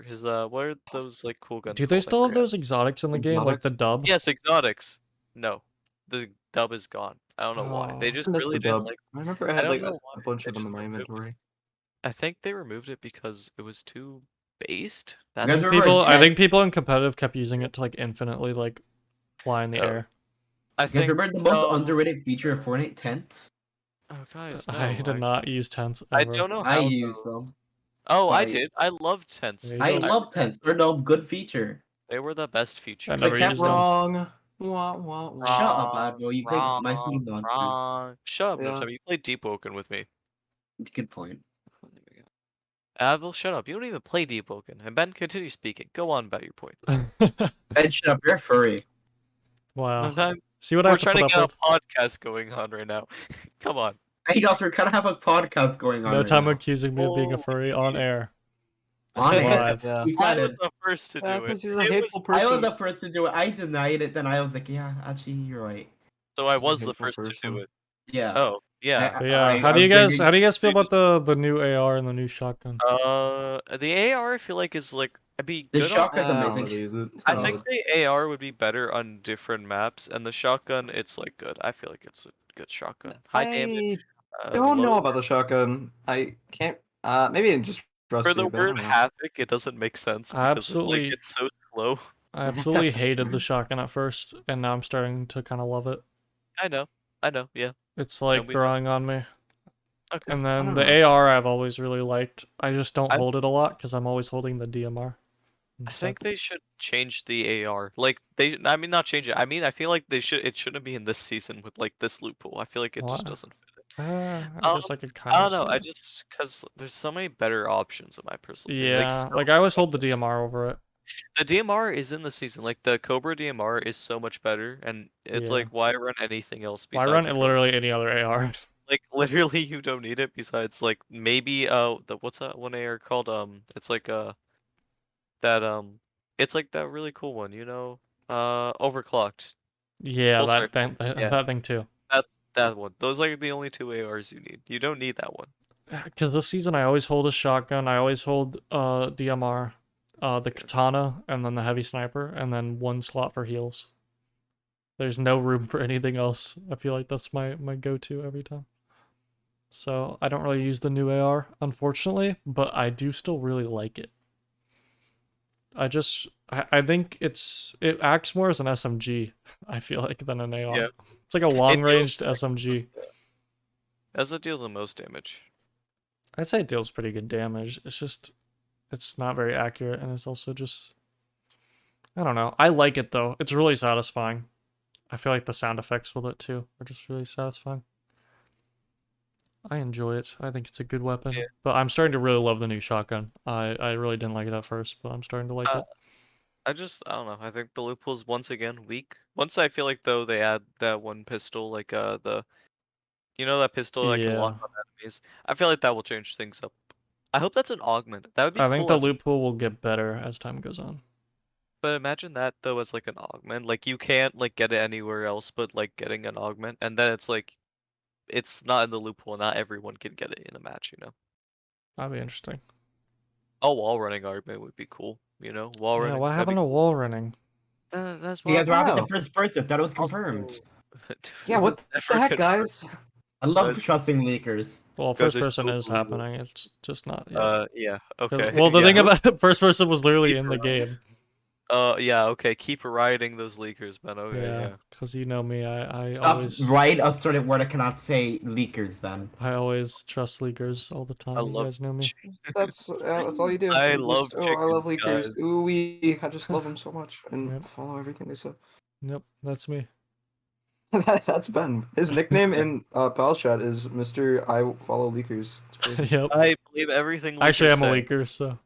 His what are those like cool guns? do they called? I still have forgot. those exotics in the game, like the dub? Yes, exotics. No, the dub is gone. I don't know why. They Oh. just I missed really the didn't dub. like. I remember I I had don't like know a why. bunch They of them just in my removed it. inventory. I think they removed it because it was too based. guys That's remember People, I Ted- think people in competitive kept using it to like infinitely like fly in the Oh. air. I You guys think. remember the most no, underrated feature of Fortnite? Tents? Oh, guys, no. I did not use tents I ever. don't know I how. use them. Oh, I I- did. I love tents. Yeah, I those- love tents. They're no good feature. They were the best feature. I never kept used them. Wrong. Wah, wah, wah. Shut up, Admiral. You play my Wrong. Steam monsters. Wrong. Shut up, no Yeah. time. You played Deep Woken with me. Good point. There we go. Advil, shut up. You don't even play Deep Woken. And Ben, continue speaking. Go on about your point. Ed, shut up. You're a furry. Wow. No time. See what I We're have to trying put to up get a with? podcast going on right now. Come on. Hey, guys, we're kind of have a podcast going on No right time now. accusing me of being a furry on air. On Okay. air. Live. Yeah. You I got was it. the first to do it. Because he's a It hateful was- I was person. the first to do it. I denied it. Then I was like, yeah, actually, you're right. So I He's a was the hateful first to do person. it. Yeah. Oh, yeah. But yeah, how do you guys feel about the new AR and the new shotgun? The AR I feel like is like I'd be The good on. shotgun's I don't amazing. really use it. It's I kinda think the AR would be better on different maps, and the shotgun it's like good. I feel like it's a good shotgun. High damage. I don't know low- about the shotgun. I can't. Maybe I'm just rusty. For the but I don't word know. havoc, it doesn't make sense I because like it's so slow. I absolutely hated the shotgun at first, and now I'm starting to kind of love it. I know, yeah. It's like we know. growing on me. Okay. And I then don't the know. AR I've always really liked. I just don't I- hold it a lot because I'm always holding the DMR. I think they should change the AR. Like I mean, not change it. I mean, I feel like they should. It shouldn't be in this season with like this loophole. I feel like it just Why? doesn't fit. I guess I could kind I of. don't know. I just because there's so many better options in my personal opinion. Yeah, like I always hold the DMR over it. The DMR is in the season. Like the Cobra DMR is so much better, and it's Yeah. like why run anything else Why besides run the it Cobra? literally any other AR? Like literally, you don't need it besides like maybe what's that one AR called? It's like that it's like that really cool one. Overclocked. Yeah, Full that circle. thing, Yeah. that thing too. That's that one. Those are the only two ARs you need. You don't need that one. Because this season I always hold a shotgun. I always hold DMR, the katana, and then the heavy sniper, and then one slot for heals. There's no room for anything else. I feel like that's my go-to every time. So I don't really use the new AR, unfortunately, but I do still really like it. I think it acts more as an SMG, I feel like, than an AR. Yeah. It's like a long-ranged SMG. Does it deal the most damage? I'd say it deals pretty good damage. It's not very accurate, and it's also just, I don't know. I like it though. It's really satisfying. I feel like the sound effects with it too are just really satisfying. I enjoy it. I think it's a good weapon. Yeah. But I'm starting to really love the new shotgun. I really didn't like it at first, but I'm starting to like it. I don't know. I think the loophole's once again weak. Once I feel like though they add that one pistol, like that pistol that can Yeah. lock on enemies. I feel like that will change things up. I hope that's an augment. That would be I cool. think the as- loophole will get better as time goes on. But imagine that though as like an augment. Like you can't like get it anywhere else but like getting an augment, and then it's like it's not in the loophole. Not everyone can get it in a match. That'd be interesting. A wall running augment would be cool. Wall Yeah, running. what happened to wall running? That's You guys why. were Wow. the first person. That was confirmed. Yeah, what the heck, guys? I love Guys- trusting leakers. Well, Guys, first I person still is believe it. happening. It's just not yet. Yeah. 'Cause- Okay. Well, the yeah. thing about it, first person was literally in the Keep game. Yeah. Okay. Keep riding those leakers, man. Okay. Yeah, Yeah. because you know me, I Stop always write a certain word I cannot say leakers then. I always trust leakers all the time. You love guys know me. That's all you do. I You love just, I love chickens, leakers. guys. Ooh, I just love them so much and Yep. follow everything they say. Yep, that's me. That's Ben. His nickname in Pal Chat is Mr. I Follow Leakers. It's crazy. Yep. I believe everything. Actually, leakers I'm a say. leaker, so.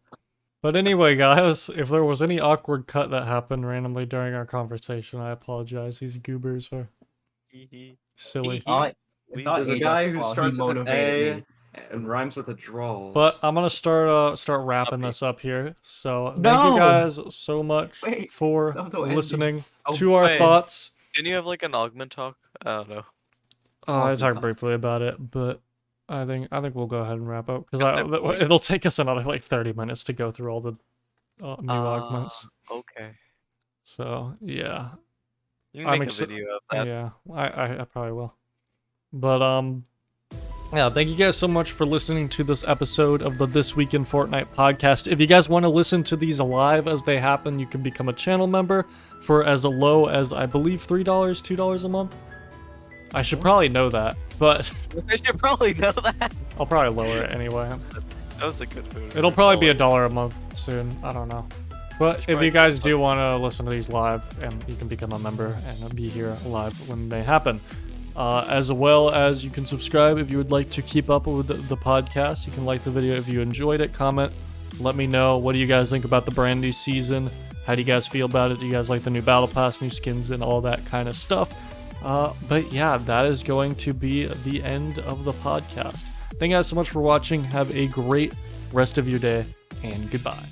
But anyway, guys, if there was any awkward cut that happened randomly during our conversation, I apologize. These goobers are silly. I We- thought There's a Ada guy who thought starts he with an motivated A me. and rhymes with a draw. But I'm gonna start wrapping Copy. this up here. So thank No! you guys so much Wait, for no, don't end listening Oh, to our wait. thoughts. Can you have like an augment talk? I don't know. I Awesome talked talk. briefly about it, but I think we'll go ahead and wrap up Is because that point? it'll take us another like 30 minutes to go through all the new augments. Okay. So yeah, You can I'm make a exci- video of that. yeah, I probably will. But yeah, thank you guys so much for listening to this episode of the This Week in Fortnite podcast. If you guys want to listen to these live as they happen, you can become a channel member for as low as I believe $3, $2 a month. I should probably know that, but I should probably know that. I'll probably lower it anyway. That was a good food. It'll probably be $1 a month soon. I don't know. But if you guys do want to listen to these live, and you can become a member and be here live when they happen. As well as you can subscribe if you would like to keep up with the podcast. You can like the video if you enjoyed it, comment, let me know. What do you guys think about the brand new season? How do you guys feel about it? Do you guys like the new battle pass, new skins, and all that kind of stuff? But yeah, that is going to be the end of the podcast. Thank you guys so much for watching. Have a great rest of your day, and goodbye.